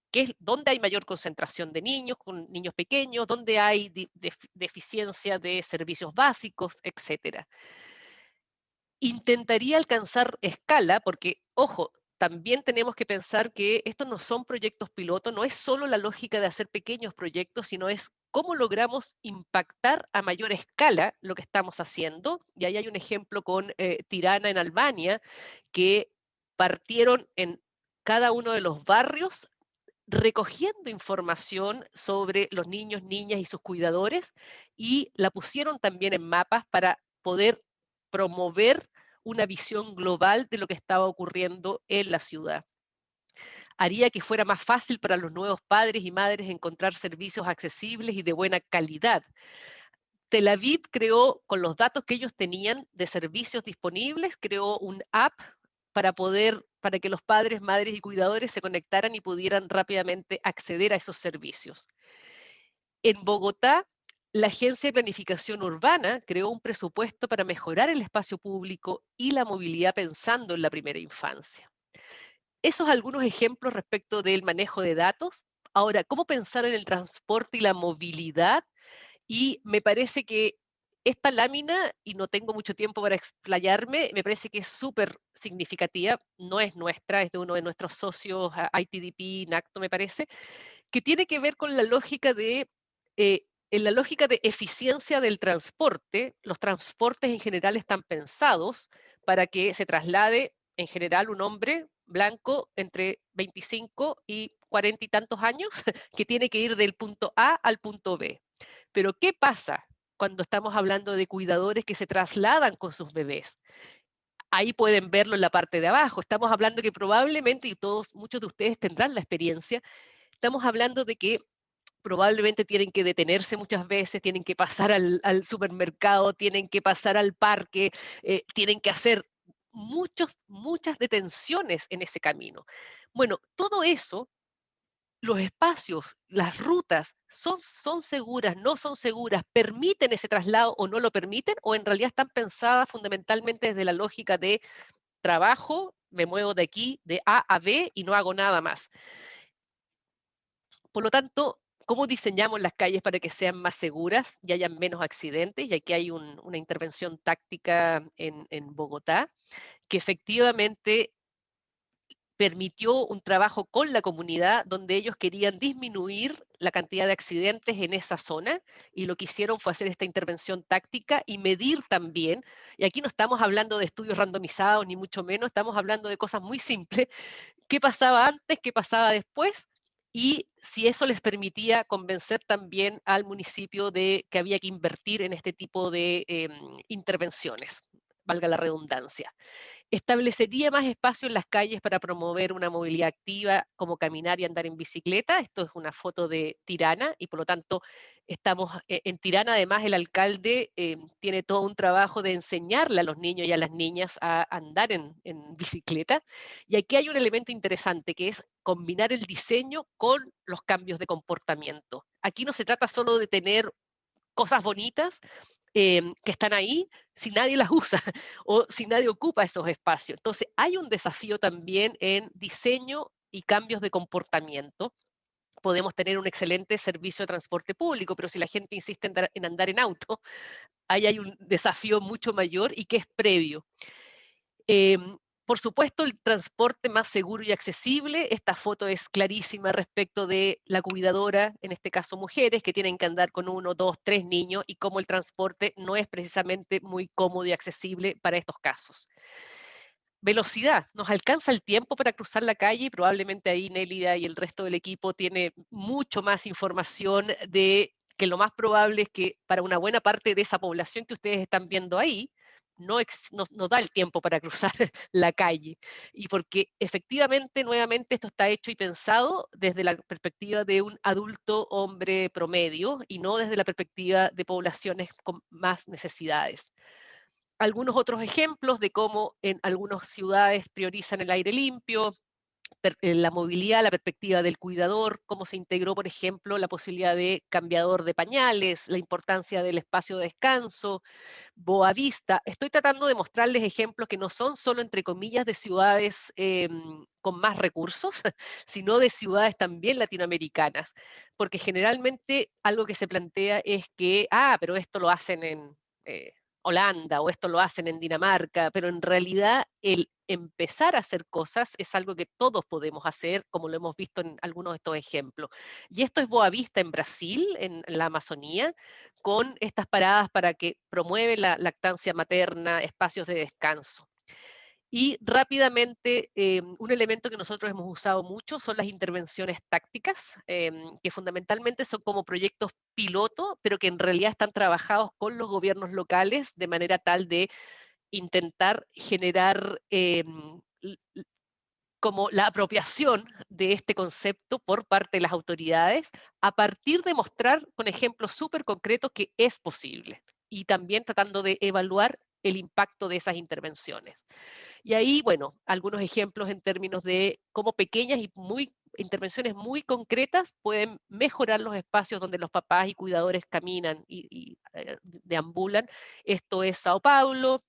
que es donde hay mayor concentración de niños, con niños pequeños, donde hay deficiencia de servicios básicos, etc. Intentaría alcanzar escala, porque, ojo, también tenemos que pensar que estos no son proyectos piloto, no es solo la lógica de hacer pequeños proyectos, sino es cómo logramos impactar a mayor escala lo que estamos haciendo. Y ahí hay un ejemplo con Tirana en Albania, que partieron en cada uno de los barrios recogiendo información sobre los niños, niñas y sus cuidadores y la pusieron también en mapas para poder promover una visión global de lo que estaba ocurriendo en la ciudad. Haría que fuera más fácil para los nuevos padres y madres encontrar servicios accesibles y de buena calidad. Tel Aviv creó, con los datos que ellos tenían de servicios disponibles, creó un app para que los padres, madres y cuidadores se conectaran y pudieran rápidamente acceder a esos servicios. En Bogotá, la Agencia de Planificación Urbana creó un presupuesto para mejorar el espacio público y la movilidad pensando en la primera infancia. Esos algunos ejemplos respecto del manejo de datos. Ahora, ¿cómo pensar en el transporte y la movilidad? Y me parece que esta lámina, y no tengo mucho tiempo para explayarme, me parece que es súper significativa, no es nuestra, es de uno de nuestros socios, ITDP, NACTO me parece, que tiene que ver con la lógica en la lógica de eficiencia del transporte. Los transportes en general están pensados para que se traslade en general un hombre blanco entre 25 y 40 y tantos años que tiene que ir del punto A al punto B. Pero ¿qué pasa cuando estamos hablando de cuidadores que se trasladan con sus bebés? Ahí pueden verlo en la parte de abajo. Estamos hablando que probablemente, y muchos de ustedes tendrán la experiencia, estamos hablando de que probablemente tienen que detenerse muchas veces, tienen que pasar al supermercado, tienen que pasar al parque, tienen que hacer muchas detenciones en ese camino. Bueno, todo eso, los espacios, las rutas, son seguras, no son seguras, permiten ese traslado o no lo permiten, o en realidad están pensadas fundamentalmente desde la lógica de trabajo, me muevo de aquí, de A a B y no hago nada más. Por lo tanto, ¿cómo diseñamos las calles para que sean más seguras y haya menos accidentes? Y aquí hay una intervención táctica en Bogotá, que efectivamente permitió un trabajo con la comunidad donde ellos querían disminuir la cantidad de accidentes en esa zona, y lo que hicieron fue hacer esta intervención táctica y medir también, y aquí no estamos hablando de estudios randomizados ni mucho menos, estamos hablando de cosas muy simples, qué pasaba antes, qué pasaba después, y si eso les permitía convencer también al municipio de que había que invertir en este tipo de intervenciones, valga la redundancia. Establecería más espacio en las calles para promover una movilidad activa, como caminar y andar en bicicleta. Esto es una foto de Tirana y por lo tanto estamos en Tirana. Además, el alcalde tiene todo un trabajo de enseñarle a los niños y a las niñas a andar en bicicleta. Y aquí hay un elemento interesante que es combinar el diseño con los cambios de comportamiento. Aquí no se trata solo de tener cosas bonitas que están ahí si nadie las usa o si nadie ocupa esos espacios. Entonces, hay un desafío también en diseño y cambios de comportamiento. Podemos tener un excelente servicio de transporte público, pero si la gente insiste en andar en auto, ahí hay un desafío mucho mayor y que es previo. Por supuesto, el transporte más seguro y accesible. Esta foto es clarísima respecto de la cuidadora, en este caso mujeres, que tienen que andar con 1, 2, 3 niños y cómo el transporte no es precisamente muy cómodo y accesible para estos casos. Velocidad, nos alcanza el tiempo para cruzar la calle y probablemente ahí Nélida y el resto del equipo tiene mucho más información de que lo más probable es que para una buena parte de esa población que ustedes están viendo ahí, no da el tiempo para cruzar la calle. Y porque efectivamente, nuevamente, esto está hecho y pensado desde la perspectiva de un adulto hombre promedio y no desde la perspectiva de poblaciones con más necesidades. Algunos otros ejemplos de cómo en algunas ciudades priorizan el aire limpio, la movilidad, la perspectiva del cuidador, cómo se integró, por ejemplo, la posibilidad de cambiador de pañales, la importancia del espacio de descanso, Boavista. Estoy tratando de mostrarles ejemplos que no son solo, entre comillas, de ciudades con más recursos, sino de ciudades también latinoamericanas, porque generalmente algo que se plantea es que, pero esto lo hacen en Holanda o esto lo hacen en Dinamarca, pero en realidad el empezar a hacer cosas es algo que todos podemos hacer, como lo hemos visto en algunos de estos ejemplos. Y esto es Boavista en Brasil, en la Amazonía, con estas paradas para que promueve la lactancia materna, espacios de descanso. Y rápidamente, un elemento que nosotros hemos usado mucho son las intervenciones tácticas, que fundamentalmente son como proyectos piloto, pero que en realidad están trabajados con los gobiernos locales de manera tal de intentar generar como la apropiación de este concepto por parte de las autoridades, a partir de mostrar con ejemplos súper concretos que es posible, y también tratando de evaluar el impacto de esas intervenciones. Y ahí, bueno, algunos ejemplos en términos de cómo pequeñas y intervenciones muy concretas pueden mejorar los espacios donde los papás y cuidadores caminan y deambulan. Esto es Sao Paulo.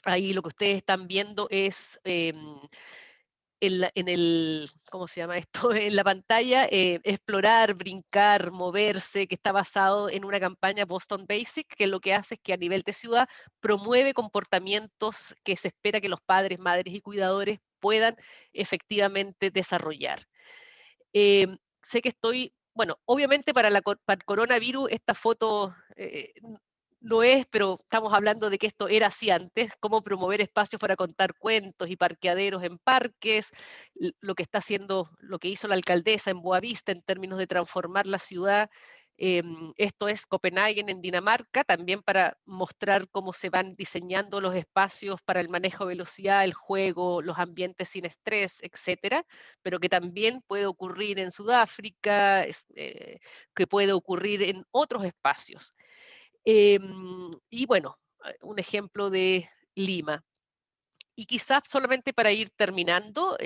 Ahí lo que ustedes están viendo es ¿cómo se llama esto? En la pantalla, explorar, brincar, moverse, que está basado en una campaña Boston Basic, que lo que hace es que a nivel de ciudad promueve comportamientos que se espera que los padres, madres y cuidadores puedan efectivamente desarrollar. Sé que bueno, obviamente para el coronavirus esta foto no es, pero estamos hablando de que esto era así antes, cómo promover espacios para contar cuentos y parqueaderos en parques, lo que está haciendo, lo que hizo la alcaldesa en Boavista en términos de transformar la ciudad. Esto es Copenhague en Dinamarca, también para mostrar cómo se van diseñando los espacios para el manejo de velocidad, el juego, los ambientes sin estrés, etcétera, pero que también puede ocurrir en Sudáfrica, que puede ocurrir en otros espacios. Y bueno, un ejemplo de Lima. Y quizás solamente para ir terminando,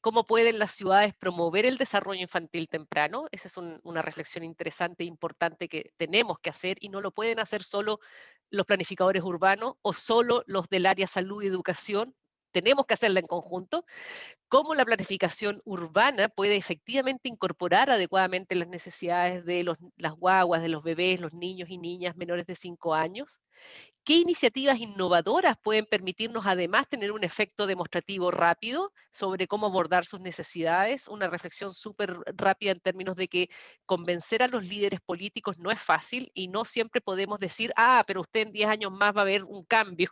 ¿cómo pueden las ciudades promover el desarrollo infantil temprano? Esa es una reflexión interesante e importante que tenemos que hacer, y no lo pueden hacer solo los planificadores urbanos o solo los del área salud y educación. Tenemos que hacerla en conjunto. cómo la planificación urbana puede efectivamente incorporar adecuadamente las necesidades de las guaguas, de los bebés, los niños y niñas menores de 5 años. ¿Qué iniciativas innovadoras pueden permitirnos además tener un efecto demostrativo rápido sobre cómo abordar sus necesidades? Una reflexión súper rápida en términos de que convencer a los líderes políticos no es fácil y no siempre podemos decir, pero usted en 10 años más va a haber un cambio.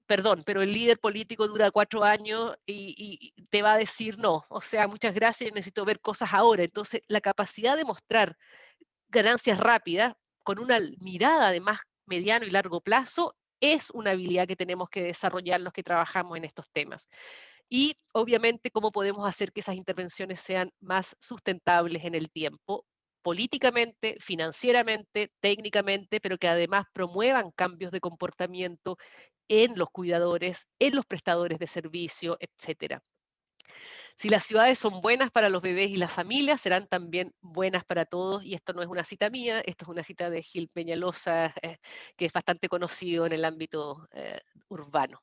Perdón, pero el líder político dura 4 años y te va a decir no. O sea, muchas gracias, necesito ver cosas ahora. Entonces, la capacidad de mostrar ganancias rápidas con una mirada de más mediano y largo plazo es una habilidad que tenemos que desarrollar los que trabajamos en estos temas. Y obviamente cómo podemos hacer que esas intervenciones sean más sustentables en el tiempo, políticamente, financieramente, técnicamente, pero que además promuevan cambios de comportamiento en los cuidadores, en los prestadores de servicio, etcétera. Si las ciudades son buenas para los bebés y las familias, serán también buenas para todos. Y esto no es una cita mía, esto es una cita de Gil Peñalosa, que es bastante conocido en el ámbito urbano.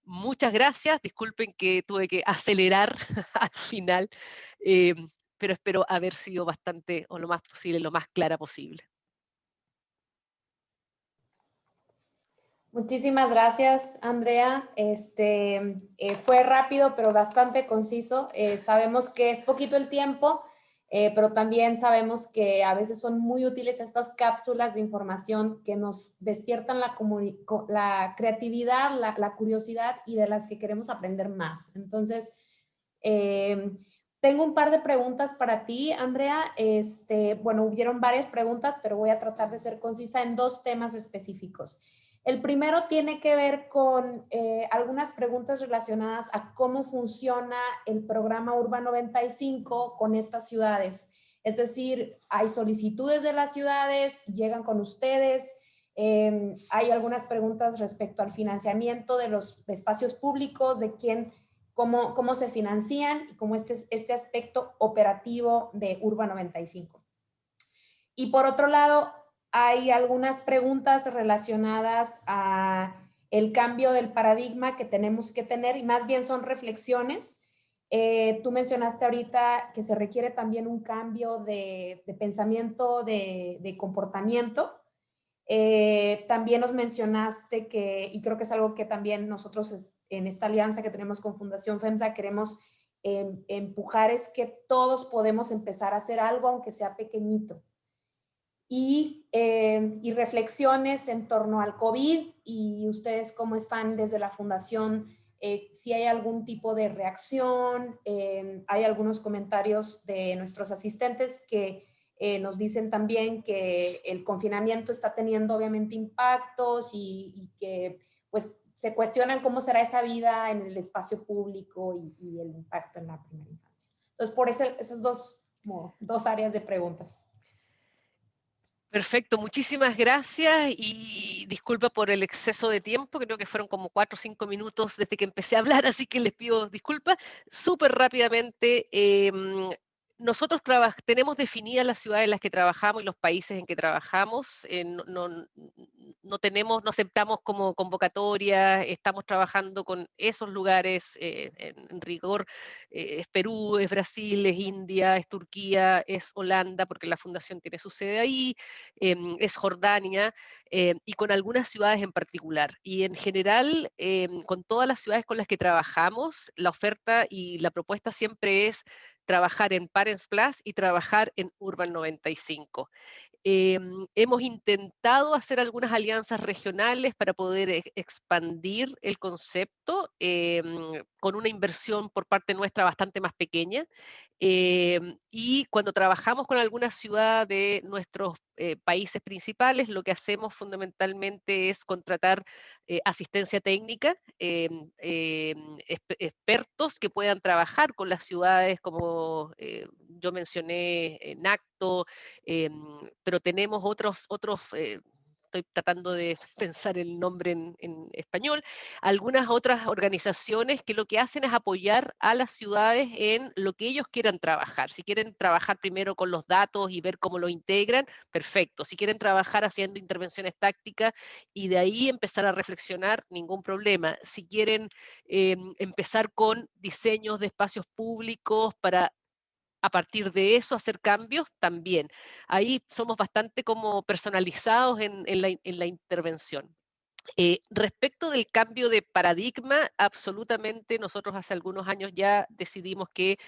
Muchas gracias, disculpen que tuve que acelerar al final, pero espero haber sido bastante, o lo más posible, lo más clara posible. Muchísimas gracias, Andrea. Fue rápido, pero bastante conciso. Sabemos que es poquito el tiempo, pero también sabemos que a veces son muy útiles estas cápsulas de información que nos despiertan la creatividad, la curiosidad y de las que queremos aprender más. Entonces, tengo un par de preguntas para ti, Andrea. Bueno, hubieron varias preguntas, pero voy a tratar de ser concisa en 2 temas específicos. El primero tiene que ver con algunas preguntas relacionadas a cómo funciona el programa Urba 95 con estas ciudades. Es decir, hay solicitudes de las ciudades, llegan con ustedes, hay algunas preguntas respecto al financiamiento de los espacios públicos, de cómo se financian y cómo este aspecto operativo de Urba 95. Y por otro lado, hay algunas preguntas relacionadas a el cambio del paradigma que tenemos que tener y más bien son reflexiones. Tú mencionaste ahorita que se requiere también un cambio de pensamiento, de comportamiento. También nos mencionaste que, y creo que es algo que también nosotros en esta alianza que tenemos con Fundación FEMSA queremos empujar, es que todos podemos empezar a hacer algo aunque sea pequeñito. Y reflexiones en torno al COVID y ustedes cómo están desde la fundación, si hay algún tipo de reacción. Hay algunos comentarios de nuestros asistentes que nos dicen también que el confinamiento está teniendo obviamente impactos y que pues se cuestionan cómo será esa vida en el espacio público y el impacto en la primera infancia. Entonces, por esas dos áreas de preguntas. Perfecto, muchísimas gracias y disculpa por el exceso de tiempo, creo que fueron como 4 o 5 minutos desde que empecé a hablar, así que les pido disculpas. Súper rápidamente, nosotros tenemos definidas las ciudades en las que trabajamos y los países en que trabajamos, no aceptamos como convocatoria, estamos trabajando con esos lugares en rigor, es Perú, es Brasil, es India, es Turquía, es Holanda, porque la fundación tiene su sede ahí, es Jordania, y con algunas ciudades en particular. Y en general, con todas las ciudades con las que trabajamos, la oferta y la propuesta siempre es trabajar en Parents Plus y trabajar en Urban 95. Hemos intentado hacer algunas alianzas regionales para poder expandir el concepto con una inversión por parte nuestra bastante más pequeña. Y cuando trabajamos con alguna ciudad de nuestros países principales, lo que hacemos fundamentalmente es contratar asistencia técnica, expertos que puedan trabajar con las ciudades, como yo mencioné, NACTO, pero tenemos otros estoy tratando de pensar el nombre en español, algunas otras organizaciones que lo que hacen es apoyar a las ciudades en lo que ellos quieran trabajar. Si quieren trabajar primero con los datos y ver cómo lo integran, perfecto. Si quieren trabajar haciendo intervenciones tácticas y de ahí empezar a reflexionar, ningún problema. Si quieren empezar con diseños de espacios públicos para a partir de eso hacer cambios, también. Ahí somos bastante como personalizados en la intervención. Respecto del cambio de paradigma, absolutamente nosotros hace algunos años ya decidimos que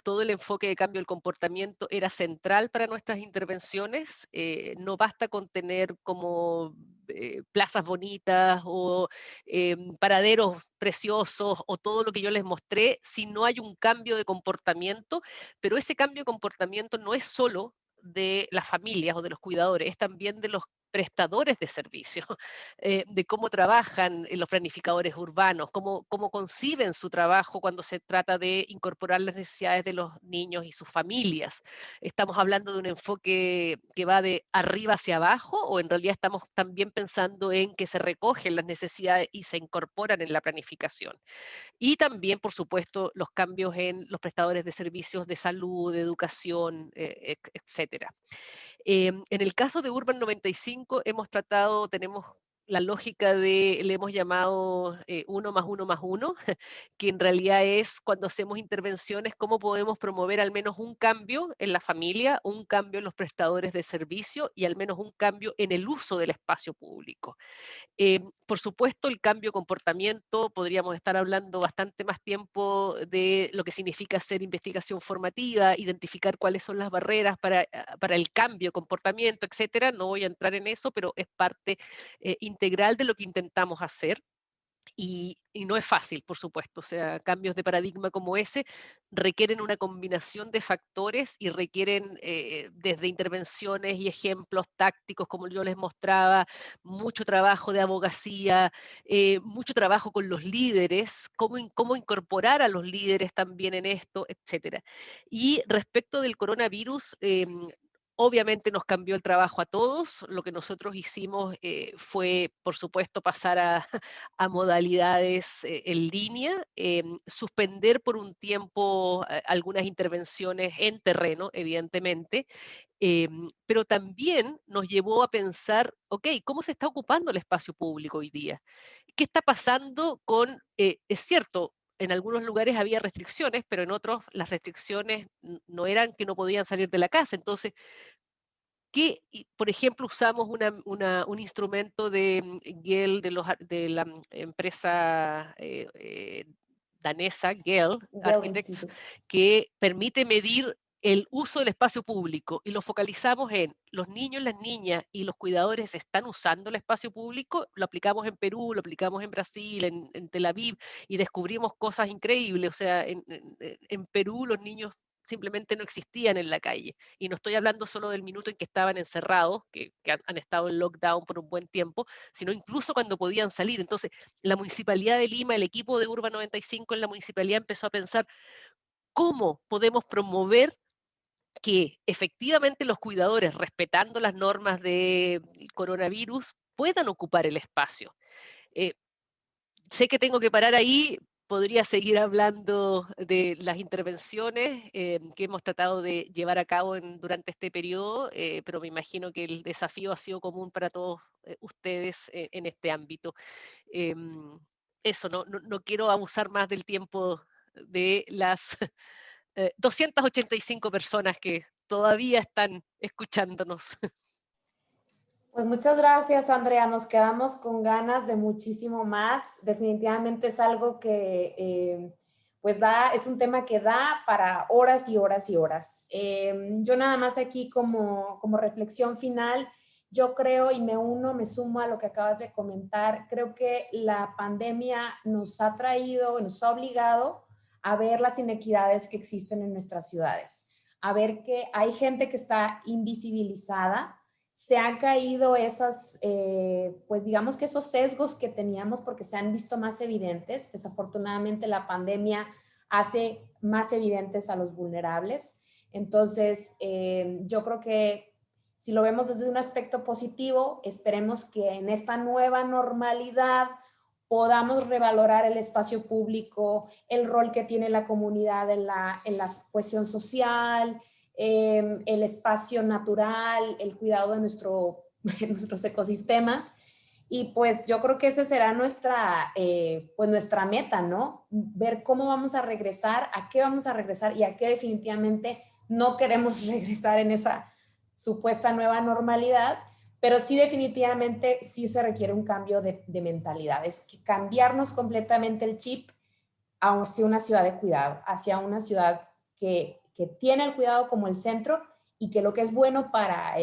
todo el enfoque de cambio del comportamiento era central para nuestras intervenciones. No basta con tener como plazas bonitas o paraderos preciosos o todo lo que yo les mostré si no hay un cambio de comportamiento, pero ese cambio de comportamiento no es solo de las familias o de los cuidadores, es también de los prestadores de servicios, de cómo trabajan los planificadores urbanos, cómo conciben su trabajo cuando se trata de incorporar las necesidades de los niños y sus familias. ¿Estamos hablando de un enfoque que va de arriba hacia abajo o en realidad estamos también pensando en que se recogen las necesidades y se incorporan en la planificación? Y también, por supuesto, los cambios en los prestadores de servicios de salud, de educación, etcétera. En el caso de Urban 95 hemos tratado, tenemos la lógica de, le hemos llamado 1 más 1 más 1, que en realidad es cuando hacemos intervenciones, cómo podemos promover al menos un cambio en la familia, un cambio en los prestadores de servicio y al menos un cambio en el uso del espacio público. Por supuesto, el cambio de comportamiento, podríamos estar hablando bastante más tiempo de lo que significa hacer investigación formativa, identificar cuáles son las barreras para el cambio de comportamiento, etcétera. No voy a entrar en eso, pero es parte integral de lo que intentamos hacer. Y no es fácil, por supuesto, o sea, cambios de paradigma como ese requieren una combinación de factores y requieren desde intervenciones y ejemplos tácticos, como yo les mostraba, mucho trabajo de abogacía, mucho trabajo con los líderes, cómo incorporar a los líderes también en esto, etcétera. Y respecto del coronavirus, obviamente nos cambió el trabajo a todos. Lo que nosotros hicimos fue, por supuesto, pasar a modalidades en línea, suspender por un tiempo algunas intervenciones en terreno, evidentemente, pero también nos llevó a pensar, ok, ¿cómo se está ocupando el espacio público hoy día? ¿Qué está pasando con, es cierto, en algunos lugares había restricciones, pero en otros las restricciones no eran que no podían salir de la casa. Entonces, por ejemplo, usamos un instrumento de GEL de la empresa danesa, GEL Gale Architects, Institute. que permite medir el uso del espacio público y lo focalizamos en los niños, las niñas y los cuidadores están usando el espacio público, lo aplicamos en Perú, lo aplicamos en Brasil, en Tel Aviv y descubrimos cosas increíbles, o sea, en Perú los niños simplemente no existían en la calle. Y no estoy hablando solo del minuto en que estaban encerrados, que han estado en lockdown por un buen tiempo, sino incluso cuando podían salir. Entonces, la Municipalidad de Lima, el equipo de Urban 95 en la municipalidad empezó a pensar cómo podemos promover que efectivamente los cuidadores, respetando las normas del coronavirus, puedan ocupar el espacio. Sé que tengo que parar ahí, podría seguir hablando de las intervenciones que hemos tratado de llevar a cabo durante este periodo, pero me imagino que el desafío ha sido común para todos ustedes en este ámbito. Eso, no quiero abusar más del tiempo de las 285 personas que todavía están escuchándonos. Pues muchas gracias, Andrea. Nos quedamos con ganas de muchísimo más. Definitivamente es algo que pues es un tema que da para horas y horas y horas. Yo nada más aquí como reflexión final, yo creo y me sumo a lo que acabas de comentar. Creo que la pandemia nos ha traído, nos ha obligado a ver las inequidades que existen en nuestras ciudades, a ver que hay gente que está invisibilizada. Se han caído esas, pues digamos que esos sesgos que teníamos porque se han visto más evidentes. Desafortunadamente la pandemia hace más evidentes a los vulnerables. Entonces, yo creo que si lo vemos desde un aspecto positivo, esperemos que en esta nueva normalidad podamos revalorar el espacio público, el rol que tiene la comunidad en la cohesión social, el espacio natural, el cuidado de nuestros ecosistemas. Y pues yo creo que esa será nuestra meta, ¿no? Ver cómo vamos a regresar, a qué vamos a regresar y a qué definitivamente no queremos regresar en esa supuesta nueva normalidad, pero sí definitivamente sí se requiere un cambio de mentalidad. Es que cambiarnos completamente el chip hacia una ciudad de cuidado, hacia una ciudad que tiene el cuidado como el centro y que lo que es bueno para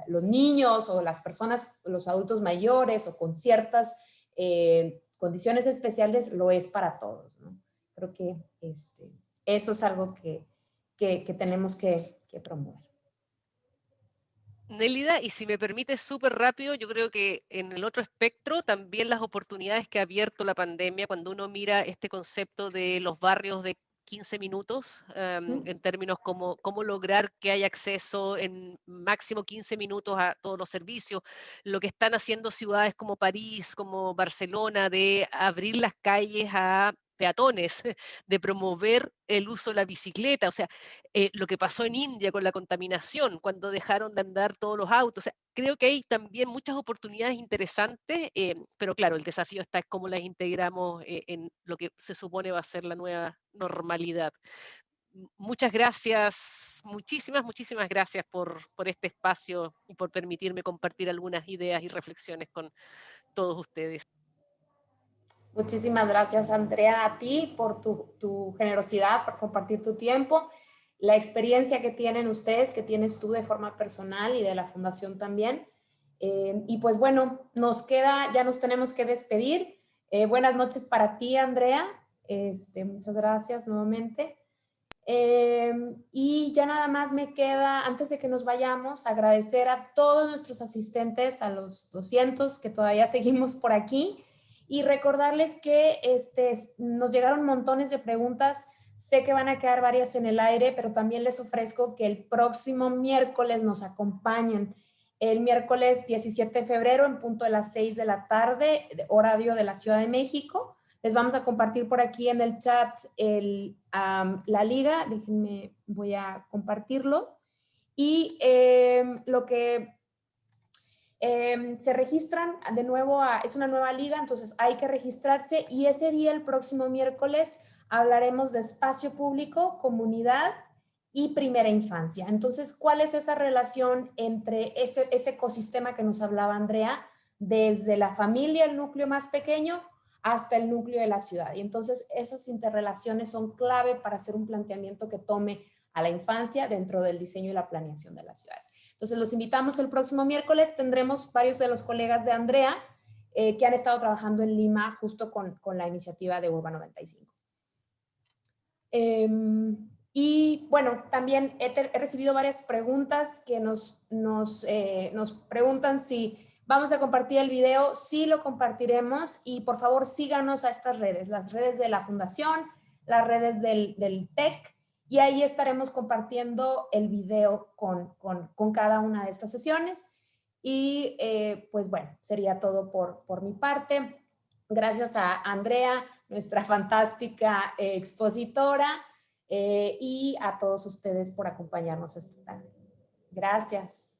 los niños o las personas, los adultos mayores o con ciertas condiciones especiales, lo es para todos, ¿no? Creo que eso es algo que tenemos que promover. Nélida, y si me permite súper rápido, yo creo que en el otro espectro también las oportunidades que ha abierto la pandemia, cuando uno mira este concepto de los barrios de 15 minutos, en términos como cómo lograr que haya acceso en máximo 15 minutos a todos los servicios, lo que están haciendo ciudades como París, como Barcelona, de abrir las calles a peatones, de promover el uso de la bicicleta, o sea, lo que pasó en India con la contaminación, cuando dejaron de andar todos los autos. O sea, creo que hay también muchas oportunidades interesantes, pero claro, el desafío está en cómo las integramos en lo que se supone va a ser la nueva normalidad. Muchas gracias, muchísimas gracias por este espacio y por permitirme compartir algunas ideas y reflexiones con todos ustedes. Muchísimas gracias, Andrea, a ti por tu generosidad, por compartir tu tiempo, la experiencia que tienen ustedes, que tienes tú de forma personal y de la fundación también. Y pues bueno, ya nos tenemos que despedir. Buenas noches para ti, Andrea. Muchas gracias nuevamente. Y ya nada más me queda, antes de que nos vayamos, agradecer a todos nuestros asistentes, a los 200 que todavía seguimos por aquí, y recordarles que nos llegaron montones de preguntas. Sé que van a quedar varias en el aire, pero también les ofrezco que el próximo miércoles nos acompañen. El miércoles 17 de febrero, en punto de las 6 de la tarde, horario de la Ciudad de México. Les vamos a compartir por aquí en el chat la liga. Déjenme, voy a compartirlo. Y lo que se registran de nuevo, es una nueva liga, entonces hay que registrarse. Y ese día, el próximo miércoles, hablaremos de espacio público, comunidad y primera infancia. Entonces, ¿cuál es esa relación entre ese ecosistema que nos hablaba Andrea, desde la familia, el núcleo más pequeño, hasta el núcleo de la ciudad? Y entonces esas interrelaciones son clave para hacer un planteamiento que tome a la infancia dentro del diseño y la planeación de las ciudades. Entonces los invitamos el próximo miércoles. Tendremos varios de los colegas de Andrea que han estado trabajando en Lima justo con la iniciativa de Urba 95. Y bueno, también he recibido varias preguntas que nos preguntan si vamos a compartir el video. Sí, lo compartiremos, y por favor síganos a estas redes, las redes de la Fundación, las redes del TEC, y ahí estaremos compartiendo el video con cada una de estas sesiones. Y pues bueno, sería todo por mi parte. Gracias a Andrea, nuestra fantástica expositora, y a todos ustedes por acompañarnos esta tarde. Gracias.